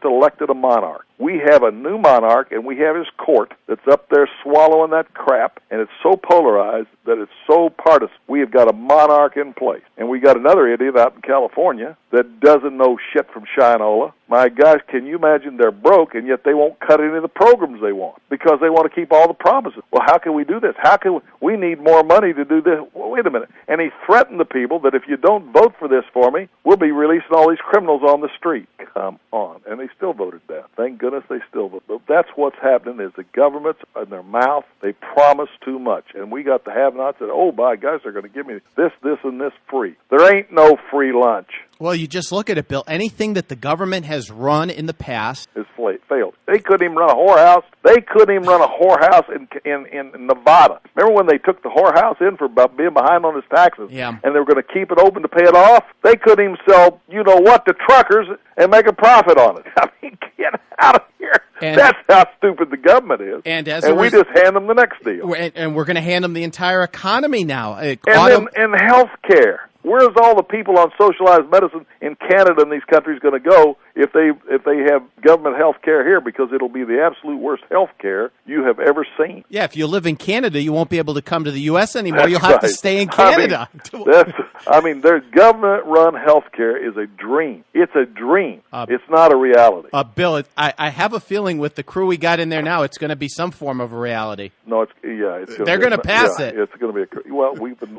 elected a monarch. We have a new monarch, and we have his court that's up there swallowing that crap, and it's so polarized that it's so partisan. We have got a monarch in place. And we got another idiot out in California that doesn't know shit from Shinola. My gosh, can you imagine they're broke, and yet they won't cut any of the programs they want because they want to keep all the promises. Well, how can we do this? How can we need more money to do this? Well, wait a minute. And he threatened the people that if you don't vote for this for me, we'll be releasing all these criminals on the street. Come on. And they still voted down. Thank goodness they still voted. But that's what's happening is the government's in their mouth. They promise too much. And we got the have-nots that, oh, by guys, they're going to give me this, and this free. There ain't no free lunch. Well, you just look at it, Bill. Anything that the government has run in the past has failed. They couldn't even run a whorehouse. They couldn't even run a whorehouse in Nevada. Remember when they took the whorehouse in for being behind on his taxes? Yeah. And they were going to keep it open to pay it off? They couldn't even sell, to truckers and make a profit on it. I mean, get out of here. And that's how stupid the government is. And we just hand them the next deal. And we're going to hand them the entire economy now. And health care. Where's all the people on socialized medicine in Canada and these countries going to go if they have government health care here? Because it'll be the absolute worst health care you have ever seen. Yeah, if you live in Canada, you won't be able to come to the U.S. anymore. You'll have to stay in Canada. Their government-run health care is a dream. It's a dream. It's not a reality. Bill, I have a feeling with the crew we got in there now, it's going to be some form of a reality. No, they're going to pass it. It's going to be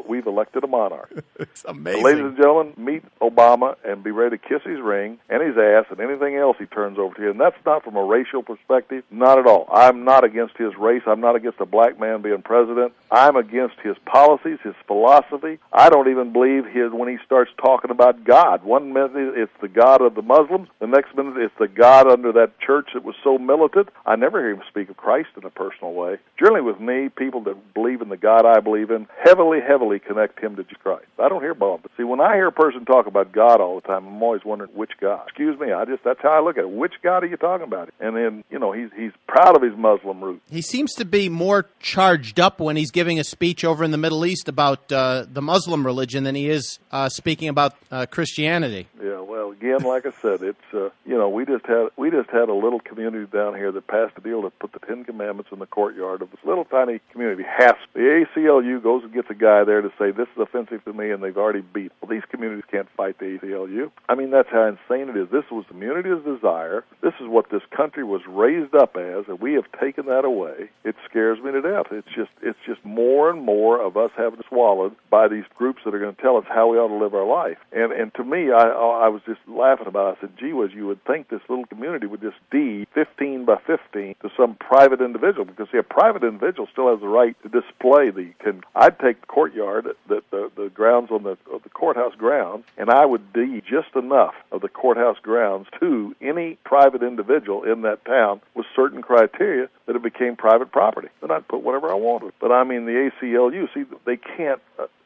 we've elected a monarch. It's amazing. Ladies and gentlemen, meet Obama and be ready to kiss his ring and his ass and anything else he turns over to you. And that's not from a racial perspective, not at all. I'm not against his race. I'm not against a black man being president. I'm against his policies, his philosophy. I don't even believe when he starts talking about God. One minute it's the God of the Muslims. The next minute it's the God under that church that was so militant. I never hear him speak of Christ in a personal way. Generally with me, people that believe in the God I believe in heavily connect him to Jesus Christ. I don't hear Bob. But see, when I hear a person talk about God all the time, I'm always wondering which God. Excuse me, that's how I look at it. Which God are you talking about? And then, he's proud of his Muslim roots. He seems to be more charged up when he's giving a speech over in the Middle East about the Muslim religion than he is speaking about Christianity. Yeah, well, again, like I said, it's we just had a little community down here that passed a deal to put the Ten Commandments in the courtyard of this little tiny community. The ACLU goes and gets a guy there to say this is offensive to me, and they've already beat. Well, these communities can't fight the ACLU. I mean, that's how insane it is. This was the community's desire. This is what this country was raised up as, and we have taken that away. It scares me to death. It's just more and more of us having swallowed by these groups that are going to tell us how we ought to live our life. And to me, I was just laughing about it. I said, gee whiz, you would think this little community would just deed 15 by 15 to some private individual, because see, a private individual still has the right to display I'd take the courtyard, the grounds on the courthouse grounds, and I would deed just enough of the courthouse grounds to any private individual in that town with certain criteria that it became private property. Then I'd put whatever I wanted. But I mean, the ACLU, see, they can't.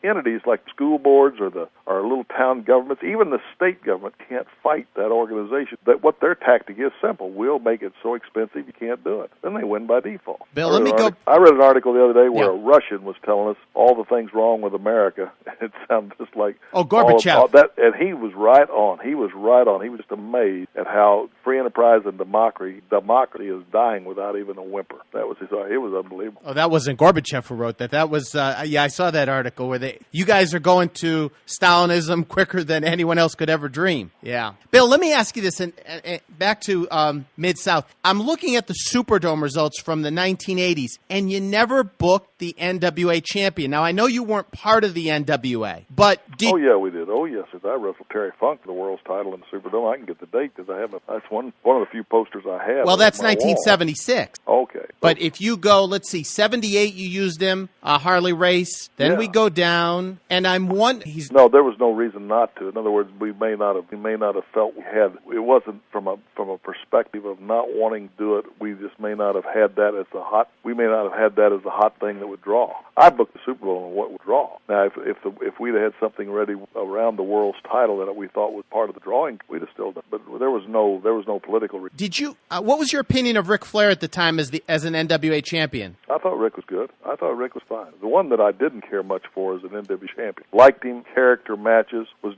Entities like school boards or little town governments, even the state government can't fight that organization. That what their tactic is simple: we'll make it so expensive you can't do it. Then they win by default. Bill, let me go. I read an article the other day where a Russian was telling us all the things wrong with America. It sounded just like Gorbachev. And he was right on. He was just amazed at how free enterprise and democracy is dying without even a whimper. That was it was unbelievable. Oh, that wasn't Gorbachev who wrote that. That was I saw that article where you guys are going to Stalinism quicker than anyone else could ever dream. Yeah. Bill, let me ask you this, and back to Mid-South. I'm looking at the Superdome results from the 1980s, and you never booked the NWA champion. Now, I know you weren't part of the NWA, but Oh, yeah, we did. Oh, yes. I wrestled Terry Funk for the world's title in the Superdome. I can get the date because that's one of the few posters I have. Well, that's 1976. Okay. But if you go, let's see, 78 you used him, Harley Race, then we go down, and I'm one. No, there was no reason not to. In other words, we may not have felt we had. It wasn't from a perspective of not wanting to do it. We just may not have had that as the hot. We may not have had that as the hot thing that would draw. I booked the Super Bowl on what would draw. Now, if we'd had something ready around the world's title that we thought was part of the drawing, we'd have still done. But there was no political. Did you? What was your opinion of Ric Flair at the time as an NWA champion? I thought Rick was good. I thought Rick was fine. The one that I didn't care much for as an NWA champion, liked him, character matches, was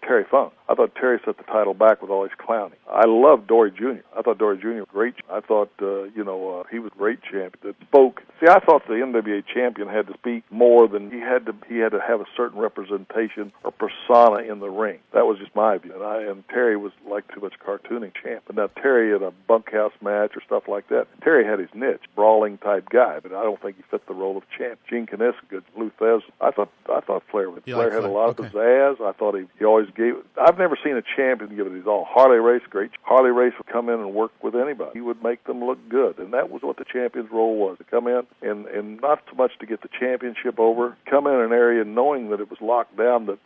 Terry Funk. I thought Terry set the title back with all his clowning. I loved Dory Jr. I thought Dory Jr. was great. I thought, he was a great champion that spoke. See, I thought the NWA champion had to speak more than he had to have a certain representation or persona in the ring. That was just my view. And Terry was like too much cartooning champ. But now Terry in a bunkhouse match or stuff like that, Terry had his niche, brawling type guy, but I don't think he fit the role of champ. Gene Kniss, good. Lou Thez. I thought Flair had a lot of pizzazz. I thought he always gave. I've never seen a champion give it his all. Harley Race, great. Harley Race would come in and work with anybody. He would make them look good, and that was what the champion's role was, to come in and not so much to get the championship over, come in an area knowing that it was locked down, that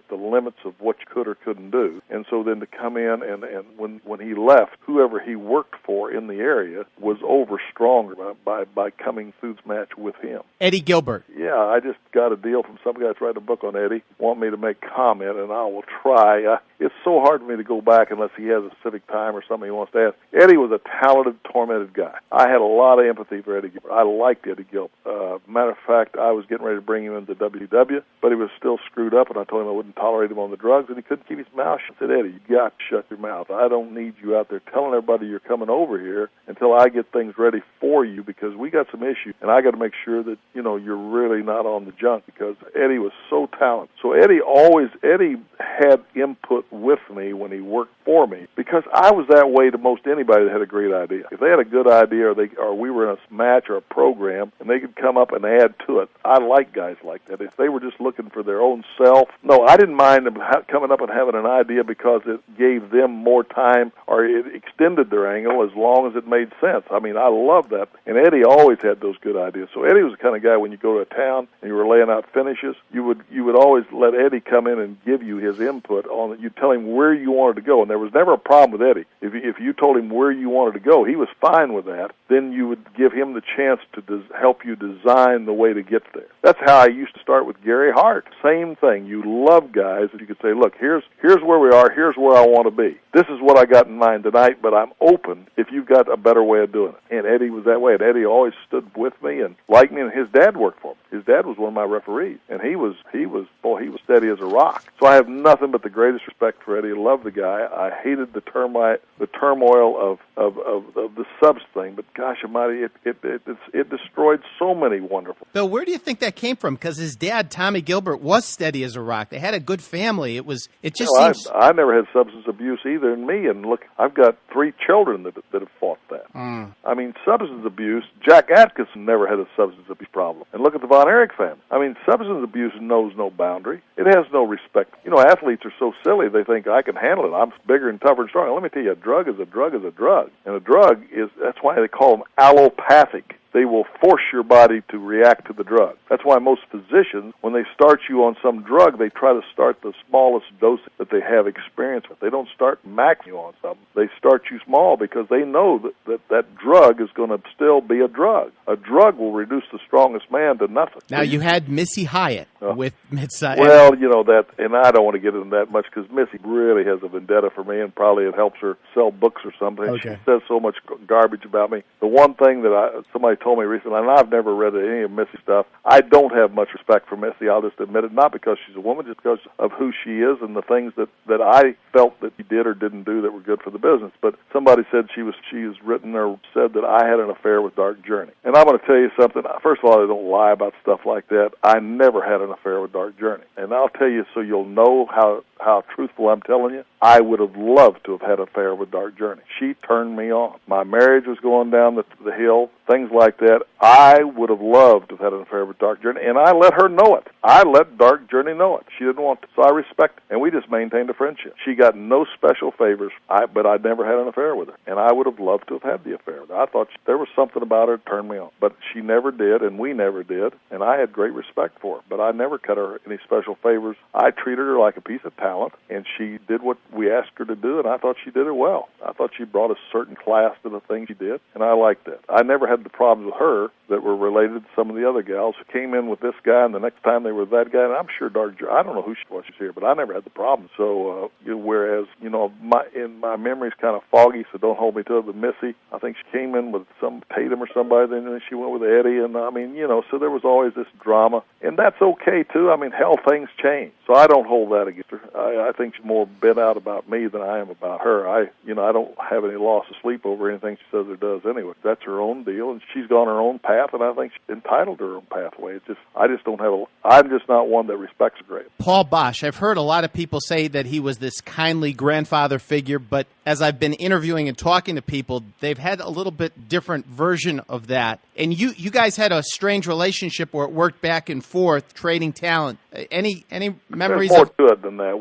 the limits of what you could or couldn't do, and so then to come in and when he left, whoever he worked for in the area was over stronger by coming through the match with him. Eddie Gilbert. Yeah, I just got a deal from some guy that's writing a book on Eddie, want me to make comment, and I will try. It's so hard for me to go back unless he has a specific time or something he wants to ask. Eddie was a talented, tormented guy. I had a lot of empathy for Eddie Gilbert. I liked Eddie Gilbert. Matter of fact, I was getting ready to bring him into WW, but he was still screwed up, and I told him I wouldn't tolerate him on the drugs, and he couldn't keep his mouth shut. I said, Eddie, you got to shut your mouth. I don't need you out there telling everybody you're coming over here until I get things ready for you, because we got some issues, and I got to make sure that, you're really not on the junk, because Eddie was so talented. So Eddie had input with me when he worked for me, because I was that way to most anybody that had a great idea. If they had a good idea, or we were in a match or a program, and they could come up and add to it, I like guys like that. If they were just looking for their own self, no, I didn't mind them coming up and having an idea because it gave them more time or it extended their angle as long as it made sense. I mean, I love that. And Eddie always had those good ideas. So Eddie was the kind of guy, when you go to a town and you were laying out finishes, you would always let Eddie come in and give you his input on it. You'd tell him where you wanted to go, and there was never a problem with Eddie. If you told him where you wanted to go, he was fine with that. Then you would give him the chance to help you design the way to get there. That's how I used to start with Gary Hart. Same thing. You love guys that you could say, look, here's where we are, here's where I want to be. This is what I got in mind tonight, but I'm open if you've got a better way of doing it. And Eddie was that way. And Eddie always stood with me and liked me, and his dad worked for him. His dad was one of my referees, and he was steady as a rock. So I have nothing but the greatest respect for Eddie. I love the guy. I hated the turmoil of the subs thing, but gosh almighty, it destroyed so many wonderful. Bill, where do you think that came from? Because his dad, Tommy Gilbert, was steady as a rock. They had a good family. It just seems. I never had substance abuse either in me, and look, I've got 3 children that have fought that. I mean, substance abuse. Jack Atkinson never had a substance abuse problem, and look at the Von Erich family. I mean, substance abuse knows no boundary. It has no respect. Athletes are so silly, they think I can handle it. I'm bigger and tougher and stronger. Let me tell you, a drug is a drug is a drug. And a drug that's why they call them allopathic. They will force your body to react to the drug. That's why most physicians, when they start you on some drug, they try to start the smallest dose that they have experience with. They don't start maxing you on something. They start you small because they know that drug is going to still be a drug. A drug will reduce the strongest man to nothing. Now, you had Missy Hyatt with Mid-Side. Well, that, and I don't want to get into that much because Missy really has a vendetta for me, and probably it helps her sell books or something. Okay. She says so much garbage about me. The one thing that somebody told me recently, and I've never read any of Missy's stuff, I don't have much respect for Missy. I'll just admit it, not because she's a woman, just because of who she is and the things that I felt that she did or didn't do that were good for the business. But somebody said she has written or said that I had an affair with Dark Journey. And I'm going to tell you something. First of all, I don't lie about stuff like that. I never had an affair with Dark Journey. And I'll tell you so you'll know how truthful I'm telling you, I would have loved to have had an affair with Dark Journey. She turned me on. My marriage was going down the hill, things like that. I would have loved to have had an affair with Dark Journey, and I let her know it. I let Dark Journey know it. She didn't want to, so I respect it, and we just maintained a friendship. She got no special favors, but I never had an affair with her, and I would have loved to have had the affair with her. I thought there was something about her that turned me on, but she never did, and we never did, and I had great respect for her, but I never cut her any special favors. I treated her like a piece of talent, and she did what we asked her to do, and I thought she did it well. I thought she brought a certain class to the things she did, and I liked that. I never had the problem problems with her that were related to some of the other gals who came in with this guy, and the next time they were that guy. And I'm sure I don't know who she was here, but I never had the problem. So, whereas, my memory's kind of foggy, so don't hold me to it, but Missy, I think she came in with some Tatum or somebody, then she went with Eddie, and so there was always this drama, and that's okay, too. I mean, hell, things change. So I don't hold that against her. I think she's more bent out about me than I am about her. I don't have any loss of sleep over anything she says or does anyway. That's her own deal, and she's gone her own path, and I think she's entitled to her own pathway. I'm just not one that respects her great. Paul Boesch, I've heard a lot of people say that he was this kindly grandfather figure, but as I've been interviewing and talking to people, they've had a little bit different version of that. And you guys had a strange relationship where it worked back and forth, trading talent. Any memories? There's more to it than that.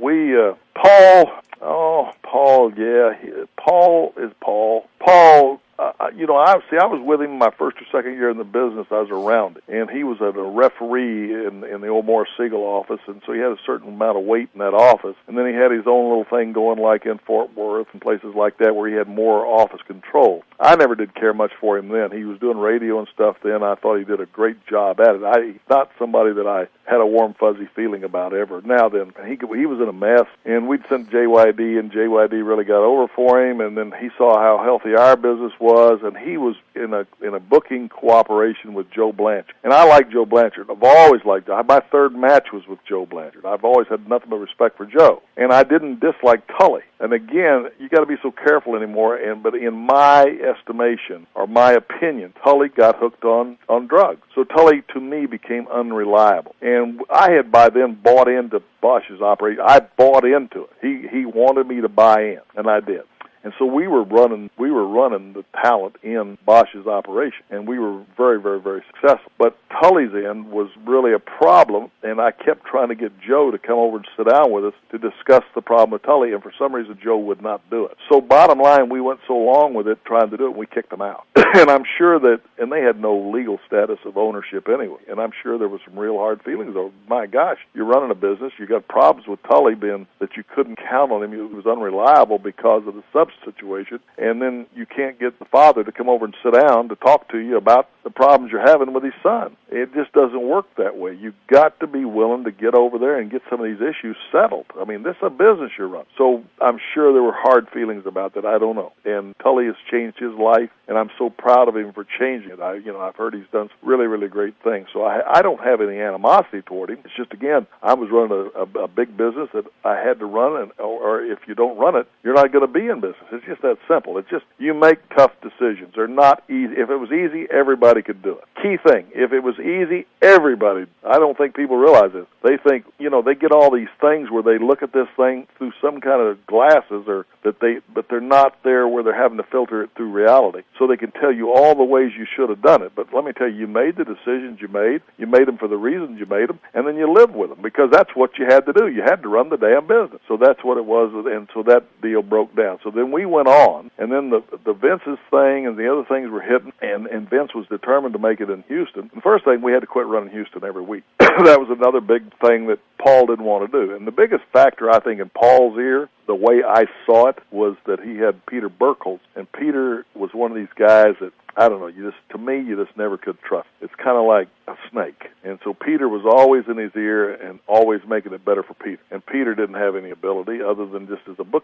Paul is Paul. Paul, I was with him my first or second year in the business. I was around it, and he was a referee in the old Morris Siegel office, and so he had a certain amount of weight in that office. And then he had his own little thing going, like in Fort Worth and places like that, where he had more office control. I never did care much for him then. He was doing radio and stuff then. I thought he did a great job at it. He's not somebody that I had a warm, fuzzy feeling about ever. Now then, he was in a mess, and we'd sent JYD, and JYD really got over for him, and then he saw how healthy our business was, and he was in a booking cooperation with Joe Blanchard. And I like Joe Blanchard. I've always liked him. My third match was with Joe Blanchard. I've always had nothing but respect for Joe. And I didn't dislike Tully. And again, you got to be so careful anymore, but in my estimation, or my opinion, Tully got hooked on drugs. So Tully, to me, became unreliable. And I had by then bought into Boesch's operation. I bought into it. He wanted me to buy in, and I did. And so we were running the talent in Boesch's operation, and we were very, very, very successful. But Tully's end was really a problem, and I kept trying to get Joe to come over and sit down with us to discuss the problem with Tully, and for some reason Joe would not do it. So bottom line, we went so long with it trying to do it, and we kicked him out. And I'm sure and they had no legal status of ownership anyway, and I'm sure there was some real hard feelings. Oh, my gosh, you're running a business, you got problems with Tully being that you couldn't count on him, he was unreliable because of the substance situation, and then you can't get the father to come over and sit down to talk to you about the problems you're having with his son. It just doesn't work that way. You've got to be willing to get over there and get some of these issues settled. I mean, this is a business you're running. So I'm sure there were hard feelings about that. I don't know. And Tully has changed his life, and I'm so proud of him for changing it. I've heard he's done really, really great things. So I don't have any animosity toward him. It's just, again, I was running a big business that I had to run, or if you don't run it, you're not going to be in business. It's just that simple. It's just you make tough decisions. They're not easy. If it was easy, everybody could do it. Key thing, if it was easy, everybody. I don't think people realize this. They think, they get all these things where they look at this thing through some kind of glasses, but they're not there where they're having to filter it through reality. So they can tell you all the ways you should have done it. But let me tell you made the decisions you made them for the reasons you made them, and then you lived with them because that's what you had to do. You had to run the damn business. So that's what it was, and so that deal broke down. So then we went on, and then the Vince's thing and the other things were hitting, and Vince was determined to make it in Houston. The first thing, we had to quit running Houston every week. That was another big thing that Paul didn't want to do. And the biggest factor, I think, in Paul's ear, the way I saw it, was that he had Peter Burkholz, and Peter was one of these guys that, I don't know, you just never could trust. It's kind of like a snake. And so Peter was always in his ear and always making it better for Peter. And Peter didn't have any ability other than just as a book.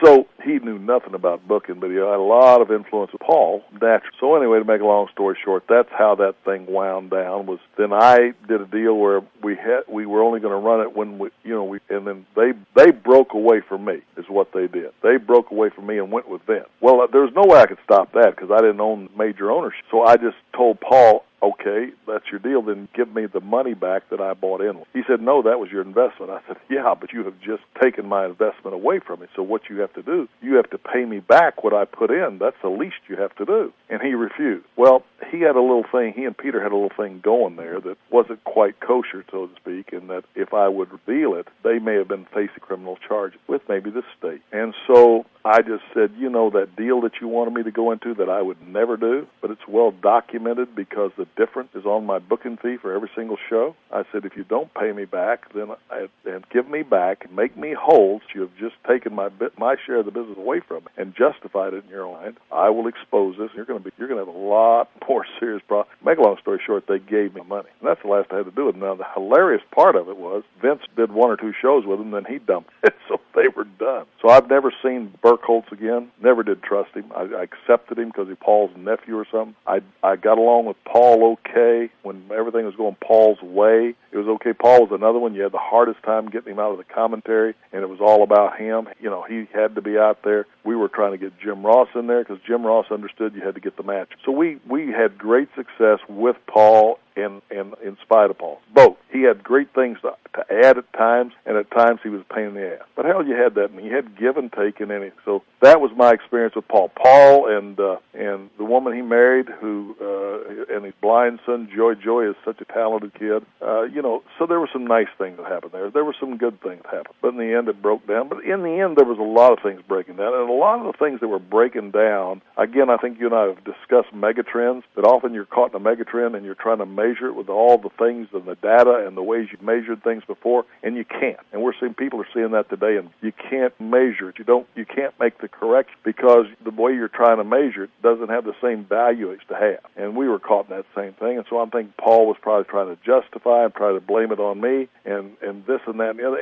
So he knew nothing about booking, but he had a lot of influence with Paul, naturally. So anyway, to make a long story short, that's how that thing wound down. Was then I did a deal where we were only going to run it when and then they broke away from me, is what they did. They broke away from me and went with Vince. Well, there's no way I could stop that because I didn't own major ownership. So I just told Paul, okay, that's your deal, then give me the money back that I bought in. He said, no, that was your investment. I said, yeah, but you have just taken my investment away from me. So what you have to do, you have to pay me back what I put in. That's the least you have to do. And he refused. Well, he and Peter had a little thing going there that wasn't quite kosher, so to speak, and that if I would reveal it, they may have been facing criminal charges with maybe the state. And so I just said, that deal that you wanted me to go into that I would never do, but it's well documented documented because the difference is on my booking fee for every single show. I said, if you don't pay me back, then and give me back and make me whole, you have just taken my share of the business away from me and justified it in your mind, I will expose this. You're going to have a lot more serious problems. Make a long story short, they gave me money. And that's the last I had to do it. Now, the hilarious part of it was Vince did 1 or 2 shows with him, then he dumped it, so they were done. So I've never seen Burke Holtz again. Never did trust him. I accepted him because he's Paul's nephew or something. I got along with Paul okay when everything was going Paul's way. It was okay. Paul was another one. You had the hardest time getting him out of the commentary, and it was all about him. You know, he had to be out there. We were trying to get Jim Ross in there because Jim Ross understood you had to get the match. So we had great success with Paul and in spite of Paul. Both. He had great things to add at times, and at times he was a pain in the ass. But hell, you had that. And you had give and take in anything. So that was my experience with Paul. Paul and the woman he married, who and his blind son Joy. Joy is such a talented kid. So there were some nice things that happened there. There were some good things that happened. But in the end, it broke down. But in the end, there was a lot of things breaking down, and a lot of the things that were breaking down. Again, I think you and I have discussed megatrends. That often you're caught in a megatrend and you're trying to measure it with all the things and the data and the ways you've measured things before, and you can't. And we're seeing people are seeing that today, and you can't measure it. You can't make the correction because the way you're trying to measure it doesn't have the same value it used to have. And we were caught in that same thing. And so I'm thinking Paul was probably trying to justify and try to blame it on me and this and that and the other.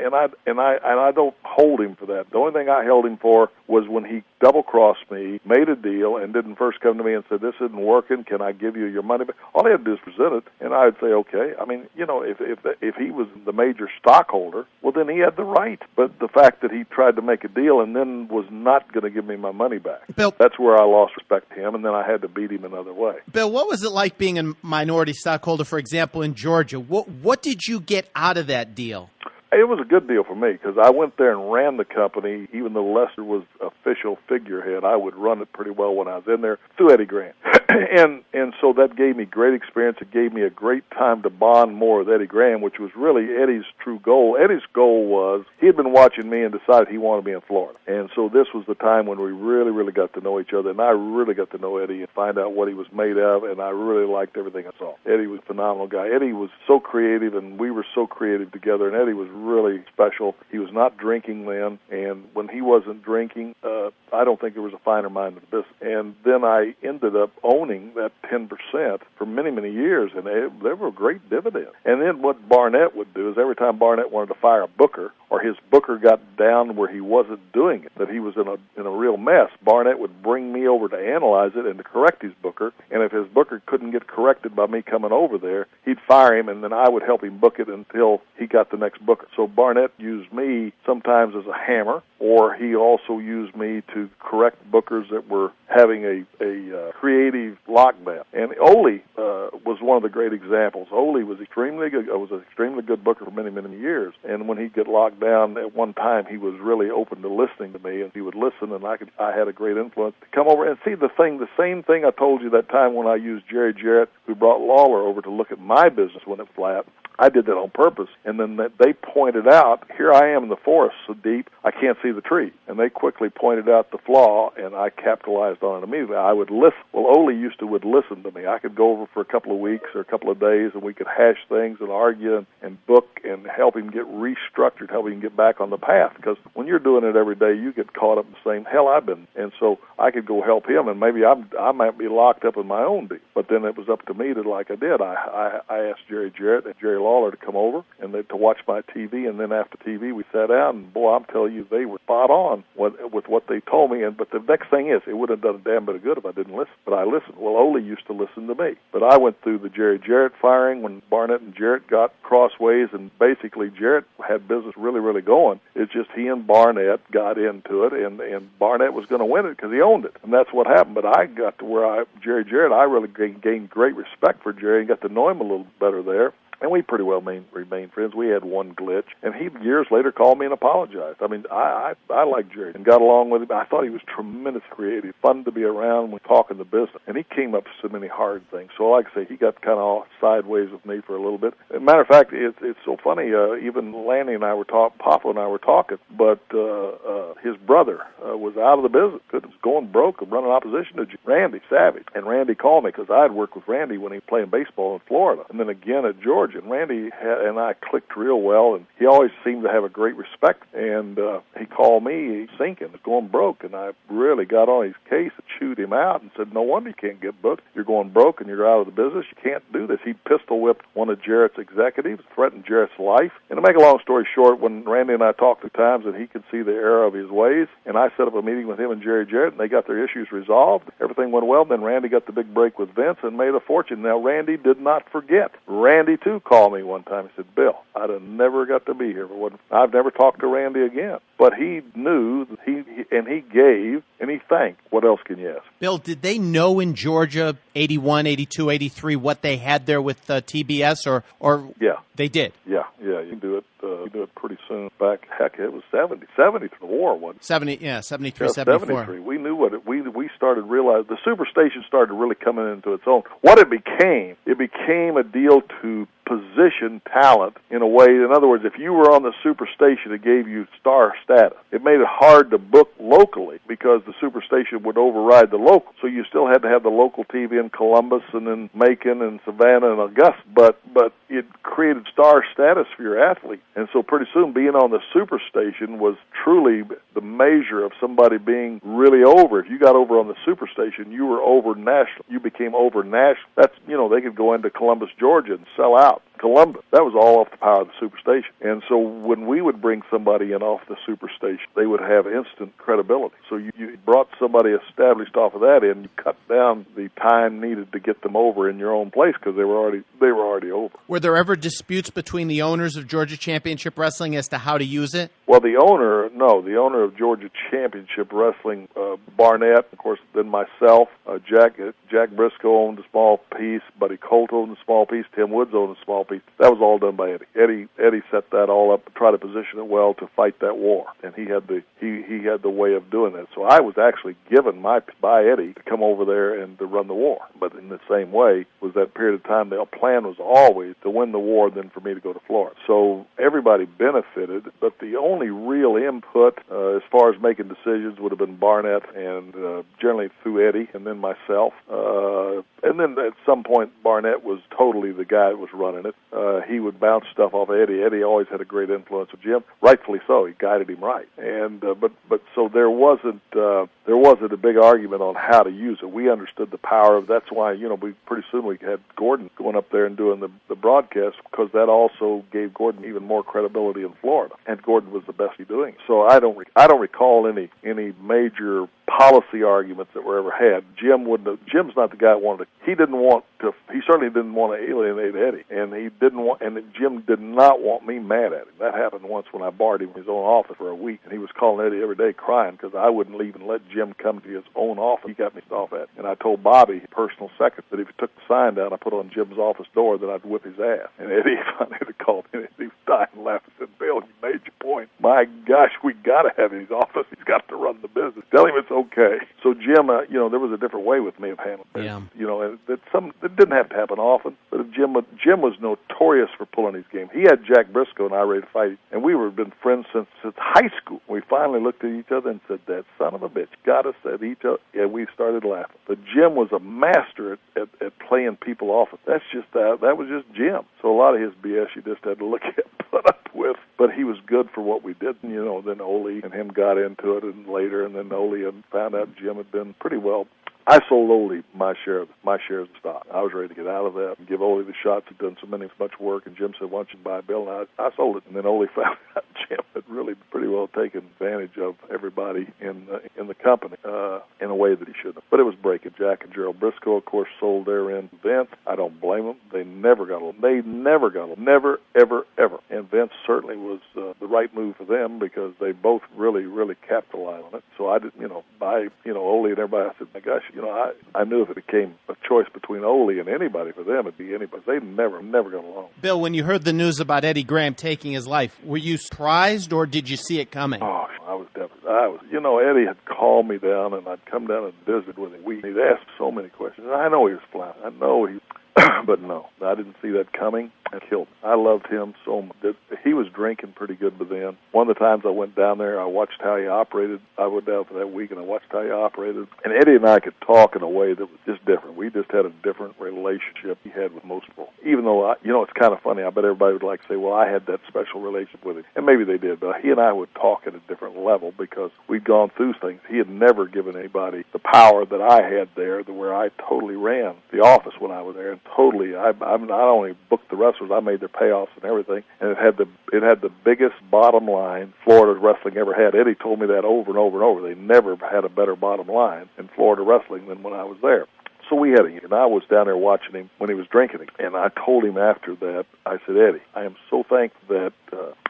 And I don't hold him for that. The only thing I held him for was when he double-crossed me, made a deal, and didn't first come to me and said, "This isn't working. Can I give you your money back?" All he had to do is present it, and I'd say, "Okay." I mean, if he was the major stockholder, well, then he had the right. But the fact that he tried to make a deal and then was not going to give me my money back, Bill, that's where I lost respect to him, and then I had to beat him another way. Bill, what was it like being a minority stockholder, for example, in Georgia? What did you get out of that deal? It was a good deal for me because I went there and ran the company. Even though Lester was official figurehead, I would run it pretty well when I was in there through Eddie Grant. and so that gave me great experience. It gave me a great time to bond more with Eddie Graham, which was really Eddie's true goal. Eddie's goal was he had been watching me and decided he wanted me in Florida. And so this was the time when we really, really got to know each other, and I really got to know Eddie and find out what he was made of, and I really liked everything I saw. Eddie was a phenomenal guy. Eddie was so creative, and we were so creative together, and Eddie was really special. He was not drinking then, and when he wasn't drinking, I don't think there was a finer mind in the business. And then I ended up owning that 10% for many, many years, and they were a great dividend. And then what Barnett would do is every time Barnett wanted to fire a booker, or his booker got down where he wasn't doing it, that he was in a real mess, Barnett would bring me over to analyze it and to correct his booker. And if his booker couldn't get corrected by me coming over there, he'd fire him, and then I would help him book it until he got the next booker. So Barnett used me sometimes as a hammer, or he also used me to correct bookers that were having a creative lockdown. And Ole was one of the great examples. Ole was extremely good. Was an extremely good booker for many, many years. And when he'd get locked down, at one time he was really open to listening to me, and he would listen, and I had a great influence to come over and see the same thing I told you that time when I used Jerry Jarrett, who brought Lawler over to look at my business when it was flat. I did that on purpose, and then they pointed out, here I am in the forest so deep, I can't see the tree. And they quickly pointed out the flaw, and I capitalized on it immediately. I would listen. Well, Ole would listen to me. I could go over for a couple of weeks or a couple of days, and we could hash things and argue and book and help him get restructured, help him get back on the path. Because when you're doing it every day, you get caught up in the same hell I've been. And so I could go help him, and maybe I might be locked up in my own deal. But then it was up to me to, like I did. I asked Jerry Jarrett and Jerry Lawler to come over and to watch my TV, and then after TV we sat down, and boy, I'm telling you, they were spot on with what they told me. But the next thing is, it wouldn't have done a damn bit of good if I didn't listen. But I listened. Well, Ole used to listen to me. But I went through the Jerry Jarrett firing when Barnett and Jarrett got crossways, and basically Jarrett had business really, really going. It's just he and Barnett got into it, and Barnett was going to win it because he owned it, and that's what happened. But I got to where Jerry Jarrett, I really gained great respect for Jerry and got to know him a little better there. and we pretty well remained friends. We had one glitch, and he years later called me and apologized. I mean, I liked Jerry and got along with him. I thought he was tremendously creative, fun to be around when talking the business, and he came up with so many hard things. So like I say, he got kind of sideways with me for a little bit. As a matter of fact, it's so funny, even Lanny and I were talking, Papa and I were talking, but his brother was out of the business, was going broke and running opposition to Randy Savage. And Randy called me because I had worked with Randy when he was playing baseball in Florida, and then again at Georgia. And Randy and I clicked real well, and he always seemed to have a great respect. And he called me, he's sinking, going broke, and I really got on his case and chewed him out and said, no wonder you can't get booked. You're going broke and you're out of the business. You can't do this. He pistol whipped one of Jarrett's executives, threatened Jarrett's life. And to make a long story short, when Randy and I talked at times and he could see the error of his ways, and I set up a meeting with him and Jerry Jarrett, and they got their issues resolved. Everything went well. Then Randy got the big break with Vince and made a fortune. Now, Randy did not forget. Randy, too, called me one time. He said, Bill, I'd have never got to be here. I've never talked to Randy again. But he knew, and he gave, and he thanked. What else can you ask? Bill, did they know in Georgia, 81, 82, 83, what they had there with TBS, or yeah, they did? Yeah, you can do it. You do it pretty soon. Back, heck, it was 70 through the war, wasn't it? 73, 74. 73. We knew what it. We started realizing the superstation started really coming into its own. What it became a deal to position talent in a way. In other words, if you were on the superstation, it gave you star status. It made it hard to book locally because the superstation would override the local. So you still had to have the local TV in Columbus and in Macon and Savannah and Augusta, but it created star status for your athlete. And so pretty soon being on the superstation was truly the measure of somebody being really over. If you got over on the superstation, you were over national. You became over national. That's, they could go into Columbus, Georgia and sell out. Columbus. That was all off the power of the superstation. And so when we would bring somebody in off the superstation, they would have instant credibility. So you brought somebody established off of that in, you cut down the time needed to get them over in your own place because they were already over. Were there ever disputes between the owners of Georgia Championship Wrestling as to how to use it? Well, the owner of Georgia Championship Wrestling, Barnett, of course, then myself, Jack Briscoe owned a small piece, Buddy Colt owned a small piece, Tim Woods owned a small piece. That was all done by Eddie. Eddie set that all up, tried to position it well to fight that war, and he had the way of doing that. So I was actually given by Eddie to come over there and to run the war. But in the same way, was that period of time, the plan was always to win the war, then for me to go to Florida. So everybody benefited, but the only real input as far as making decisions would have been Barnett and generally through Eddie and then myself. And then at some point, Barnett was totally the guy that was running it. He would bounce stuff off of Eddie. Eddie always had a great influence with Jim, rightfully so. He guided him right. And but so there wasn't a big argument on how to use it. We understood the power of. That's why we pretty soon we had Gordon going up there and doing the broadcast because that also gave Gordon even more credibility in Florida. And Gordon was the best at doing it. So I don't recall any major policy arguments that were ever had. Jim's not the guy that wanted to. He certainly didn't want to alienate Eddie, and Jim did not want me mad at him. That happened once when I barred him in his own office for a week, and he was calling Eddie every day crying because I wouldn't even let Jim come to his own office. He got me off at, and I told Bobby, personal secretary, that if he took the sign down I put on Jim's office door, that I'd whip his ass. And Eddie finally called me, and he was dying laughing and said, Bill, you made your point. My gosh, we got to have his office. He's got to run the business. Tell him it's okay. So Jim, there was a different way with me of handling it. Yeah. It didn't have to happen often, but Jim was notorious for pulling his game. He had Jack Briscoe and I ready to fight, and we were been friends since high school. We finally looked at each other and said, that son of a bitch got us at each other, and we started laughing. But Jim was a master at playing people off. That's just that was just Jim. So a lot of his BS you just had to look at, put up with, but he was good for what we did. Then Ole and him got into it, and later, and then Ole and found out Jim had been pretty well. I sold Ole my share of the stock. I was ready to get out of that and give Ole the shots. Had done so much work, and Jim said, "Why don't you buy Bill?" And I sold it. And then Ole found out Jim had really pretty well taken advantage of everybody in the company in a way that he shouldn't have. But it was breaking. Jack and Gerald Briscoe, of course, sold their end to Vince. I don't blame them. They never got along. Never, ever. And Vince certainly was the right move for them because they both really, really capitalized on it. So I did, by Ole and everybody, I said, my gosh, I knew if it became a choice between Ole and anybody, for them it'd be anybody. They never got along. Bill, when you heard the news about Eddie Graham taking his life, were you surprised or did you see it coming? Oh, I was devastated. Eddie had called me down, and I'd come down and visit with him. He'd asked so many questions. I know he was flying. I know he but no, I didn't see that coming. It killed me. I loved him so much. He was drinking pretty good by then. One of the times I went down there, I watched how he operated. I went down for that week, and I watched how he operated. And Eddie and I could talk in a way that was just different. We just had a different relationship he had with most people. Even though, it's kind of funny. I bet everybody would like to say, well, I had that special relationship with him. And maybe they did, but he and I would talk at a different level because we'd gone through things. He had never given anybody the power that I had there, where I totally ran the office when I was there, and totally, I not only booked the wrestlers, I made their payoffs and everything, and it had the biggest bottom line Florida wrestling ever had. Eddie told me that over and over and over. They never had a better bottom line in Florida wrestling than when I was there. So we had him, and I was down there watching him when he was drinking. And I told him after that, I said, Eddie, I am so thankful that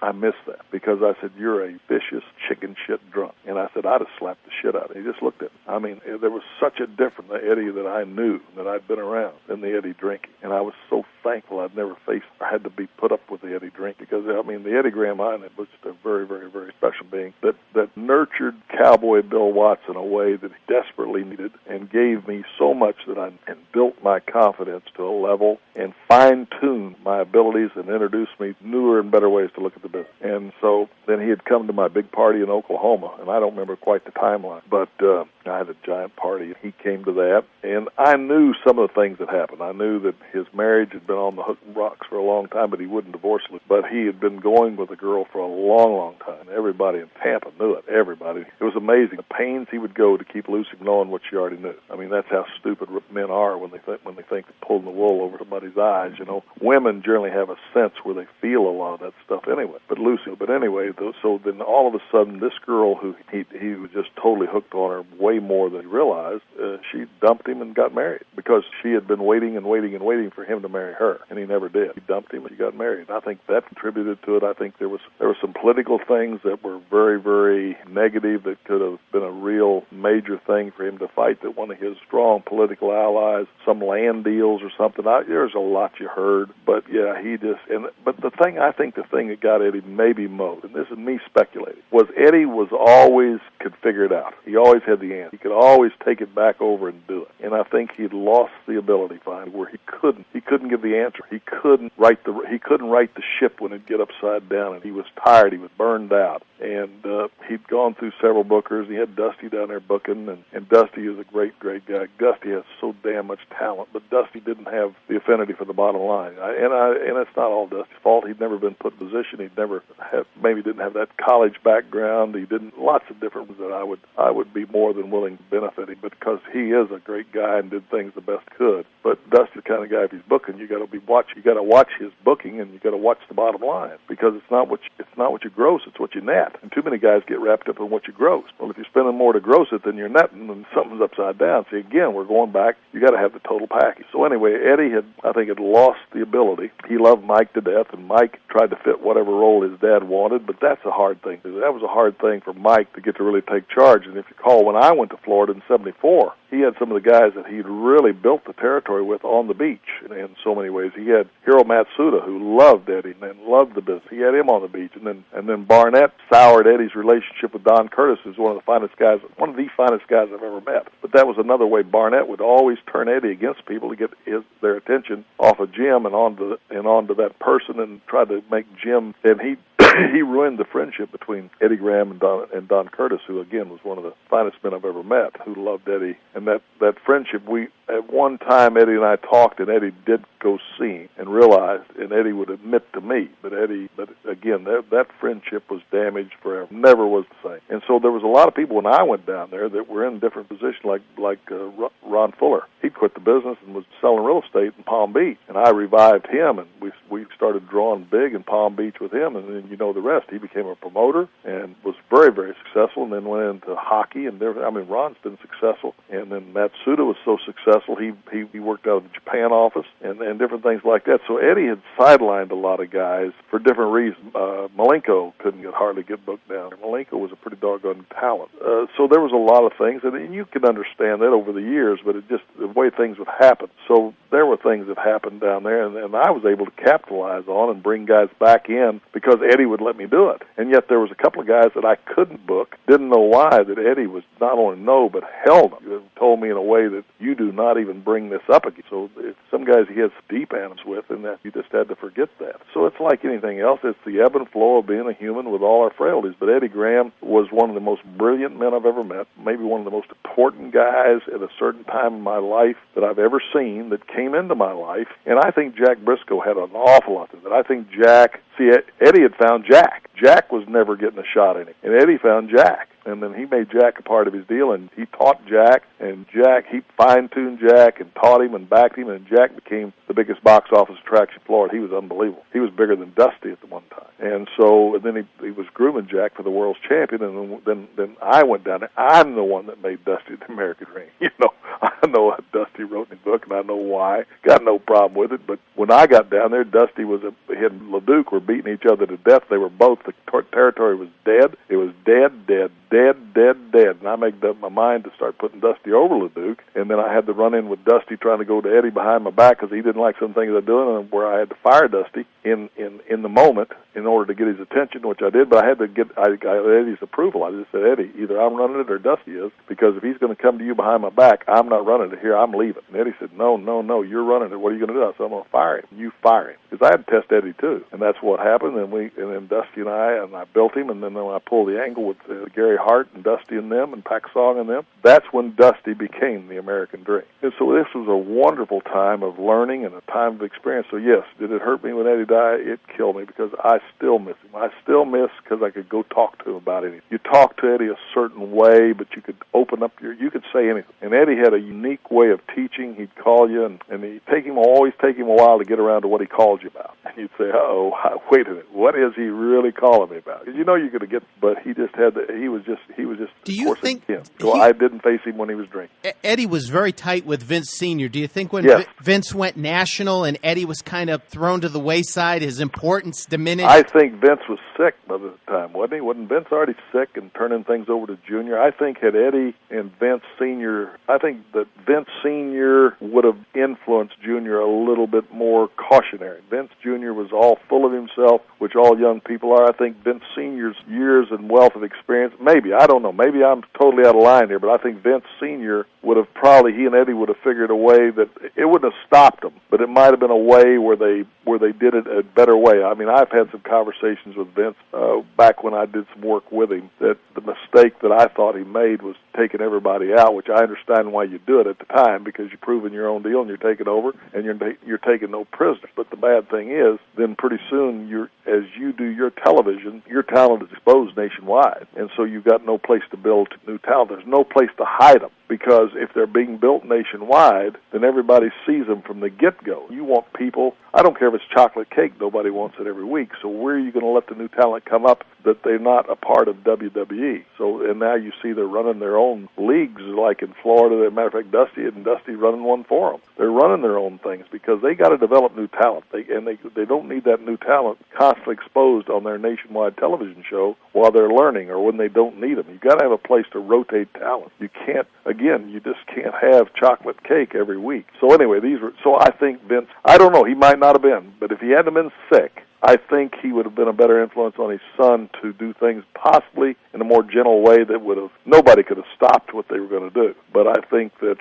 I missed that, because I said, you're a vicious chicken shit drunk. And I said, I'd have slapped the shit out of him. He just looked at me. I mean, there was such a difference in the Eddie that I knew, that I'd been around, than the Eddie drinking. And I was so thankful I'd never faced or had to be put up with the Eddie drink, because, the Eddie Graham I was just a very, very, very special being that nurtured Cowboy Bill Watts in a way that he desperately needed, and gave me so much and built my confidence to a level and fine-tuned my abilities and introduced me newer and better ways to look at the business. And so then he had come to my big party in Oklahoma, and I don't remember quite the timeline, but I had a giant party. He came to that, and I knew some of the things that happened. I knew that his marriage had been on the hook and rocks for a long time, but he wouldn't divorce her. But he had been going with a girl for a long, long time. Everybody in Tampa knew it. Everybody. It was amazing. The pains he would go to keep Lucy from knowing what she already knew. I mean, that's how stupid men are when they think they're pulling the wool over somebody's eyes. Women generally have a sense where they feel a lot of that stuff anyway. But anyway, so then all of a sudden, this girl who he was just totally hooked on her way more than he realized, she dumped him and got married, because she had been waiting and waiting and waiting for him to marry her, and he never did. He dumped him and she got married. And I think that contributed to it. I think there were some political things that were very, very negative that could have been a real major thing for him to fight, that one of his strong political allies, some land deals or something. There's a lot you heard, but yeah, but the thing that got Eddie maybe most, and this is me speculating, was Eddie could figure it out. He always had the answer. He could always take it back over and do it. And I think he'd lost the ability, where he couldn't give the answer. He couldn't right the ship when it'd get upside down, and he was tired. He was burned out. And he'd gone through several bookers. He had Dusty down there booking, and Dusty is a great, great guy. Dusty has so damn much talent, but Dusty didn't have the affinity for the bottom line. And it's not all Dusty's fault. He'd never been put in position. He'd never didn't have that college background. He didn't, lots of different ones that I would be more than willing to benefit him, because he is a great guy and did things the best could. But Dusty's the kind of guy, if he's booking, you got to watch his booking, and you got to watch the bottom line, because it's not what you gross, it's what you net. And too many guys get wrapped up in what you gross. Well, if you're spending more to gross it than you're netting, then something's upside down. See, again, we're going back. You got to have the total package. So anyway, Eddie had lost the ability. He loved Mike to death, and Mike tried to fit whatever role his dad wanted, but that's a hard thing. That was a hard thing for Mike to get to really take charge. And if you recall, when I went to Florida in '74, he had some of the guys that he'd really built the territory with on the beach in so many ways. He had Hiro Matsuda, who loved Eddie and loved the business. He had him on the beach, and then Barnett soured Eddie's relationship with Don Curtis, who's one of the finest guys I've ever met. But that was another way Barnett would always turn Eddie against people to get their attention off of Jim and onto that person, and try to make Jim. And he ruined the friendship between Eddie Graham and Don Curtis, who again was one of the finest men I've ever met, who loved Eddie. And that friendship, at one time Eddie and I talked, and Eddie did go see him and realized, and Eddie would admit to me, but again, that friendship was damaged forever. Never was the same. And so there was a lot of people when I went down there that were in different positions, like Ron Fuller. He'd quit the business and was selling real estate in Palm Beach, and I revived him, and we started drawing big in Palm Beach with him, and then you know the rest. He became a promoter and was very, very successful, and then went into hockey, and Ron's been successful, and then Matsuda was so successful, he worked out of the Japan office, and different things like that. So Eddie had sidelined a lot of guys for different reasons. Malenko couldn't hardly get booked down. Malenko was a pretty doggone talent. So there was a lot of things, and you can understand that over the years, but it just the way things would happen. So there were things that happened down there, and I was able to capitalize on and bring guys back in because Eddie would let me do it. And yet there was a couple of guys that I couldn't book, didn't know why, that Eddie was not only no, but held them. He told me in a way that you do not even bring this up again. So it's some guys he has deep animals with, and that you just had to forget that. So it's like anything else. It's the ebb and flow of being a human with all our frailties. But Eddie Graham was one of the most brilliant men I've ever met, maybe one of the most important guys at a certain time in my life that I've ever seen that came into my life. And I think Jack Briscoe had an awful lot to do. I think Eddie had found Jack. Jack was never getting a shot at him, and Eddie found Jack. And then he made Jack a part of his deal, and he taught Jack, and he fine-tuned Jack and taught him and backed him, and Jack became the biggest box office attraction in Florida. He was unbelievable. He was bigger than Dusty at the one time. And then he was grooming Jack for the world's champion, and then I went down there. I'm the one that made Dusty the American Dream. I know what Dusty wrote in his book, and I know why. Got no problem with it, but when I got down there, Dusty he and LeDuc were beating each other to death. They were both, the territory was dead. It was dead. And I made up my mind to start putting Dusty over LeDuc, and then I had to run in with Dusty trying to go to Eddie behind my back because he didn't like some things I was doing, and where I had to fire Dusty in the moment in order to get his attention, which I did, but I had to get Eddie's approval. I just said, Eddie, either I'm running it or Dusty is, because if he's going to come to you behind my back, I'm not running it here, I'm leaving. And Eddie said, no, you're running it. What are you going to do? I said, I'm going to fire him. You fire him. Because I had to test Eddie too. And that's what happened, and then Dusty and I built him, and then when I pulled the angle with Gary Hart and Dusty and them and Pac Song and them, that's when Dusty became the American Dream. And so this was a wonderful time of learning and a time of experience. So yes, did it hurt me when Eddie died? It killed me because I still miss him. I still miss because I could go talk to him about anything. You talk to Eddie a certain way, but you could open up you could say anything. And Eddie had a unique way of teaching. He'd call you, and he'd always take him a while to get around to what he called you about. And you'd say, wait a minute, what is he really calling me about? Because you're going to get, but he just had he was just. Do you think? So I didn't face him when he was drinking. Eddie was very tight with Vince Sr. Do you think when Vince went national and Eddie was kind of thrown to the wayside, his importance diminished? I think Vince was sick by the time, wasn't he? Wasn't Vince already sick and turning things over to Junior? I think had Eddie and Vince Sr., I think that Vince Sr. would have influenced Junior a little bit more cautionary. Vince Jr. was all full of himself, which all young people are. I think Vince Sr.'s years and wealth of experience, maybe, I don't know, maybe I'm totally out of line here, but I think Vince Sr. would have he and Eddie would have figured a way that it wouldn't have stopped them, but it might have been a way where they did it a better way. I mean, I've had some conversations with Vince back when I did some work with him, that the mistake that I thought he made was taking everybody out, which I understand why you do it at the time, because you're proving your own deal and you're taking over and you're taking no prisoners. But the bad thing is, then pretty soon as you do your television, your talent is exposed nationwide, and so you've got no place to build new talent. There's no place to hide them, because if they're being built nationwide, then everybody sees them from the get-go. You want people, I don't care if it's chocolate cake, nobody wants it every week, so where are you going to let the new talent come up that they're not a part of WWE? So, and now you see they're running their own leagues, like in Florida. As a matter of fact, Dusty running one for them. They're running their own things because they got to develop new talent. They don't need that new talent constantly exposed on their nationwide television show while they're learning or when they don't need them. You've got to have a place to rotate talent. You just can't have chocolate cake every week. So anyway, so I think Vince, I don't know, he might not have been, but if he hadn't been sick, I think he would have been a better influence on his son to do things possibly in a more gentle way that nobody could have stopped what they were going to do. But I think that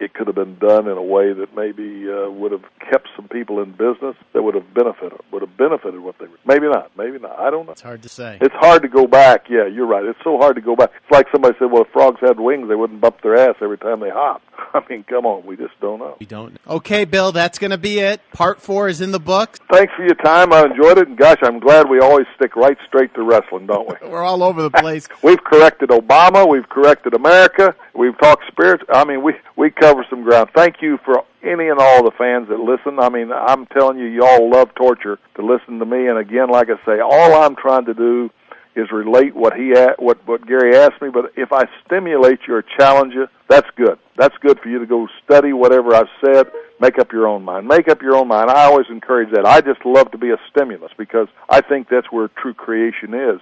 it could have been done in a way that maybe would have kept some people in business that would have benefited what they were. Maybe not. I don't know. It's hard to say. It's hard to go back. Yeah, you're right. It's so hard to go back. It's like somebody said, well, if frogs had wings, they wouldn't bump their ass every time they hop. I mean, come on. We just don't know. We don't know. Okay, Bill, that's going to be it. Part 4 is in the books. Thanks for your time. I enjoyed it, and gosh, I'm glad we always stick right straight to wrestling, don't we? We're all over the place. We've corrected Obama. We've corrected America. We've talked spirits. I mean, we cover some ground. Thank you for any and all the fans that listen. I mean, I'm telling you, y'all love torture to listen to me. And again, like I say, all I'm trying to do is relate what Gary asked me. But if I stimulate you or challenge you, that's good. That's good for you to go study whatever I've said. Make up your own mind. Make up your own mind. I always encourage that. I just love to be a stimulus because I think that's where true creation is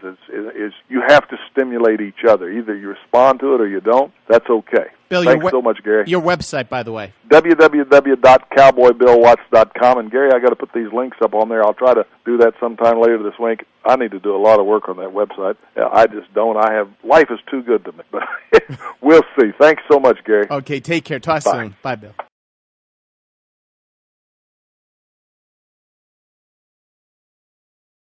you have to stimulate each other. Either you respond to it or you don't. That's okay. Bill, thanks so much, Gary. Your website, by the way. www.cowboybillwatts.com. And, Gary, I got to put these links up on there. I'll try to do that sometime later this week. I need to do a lot of work on that website. I just don't. Life is too good to me. But we'll see. Thanks so much, Gary. Okay, take care. Talk soon. Bye, Bill.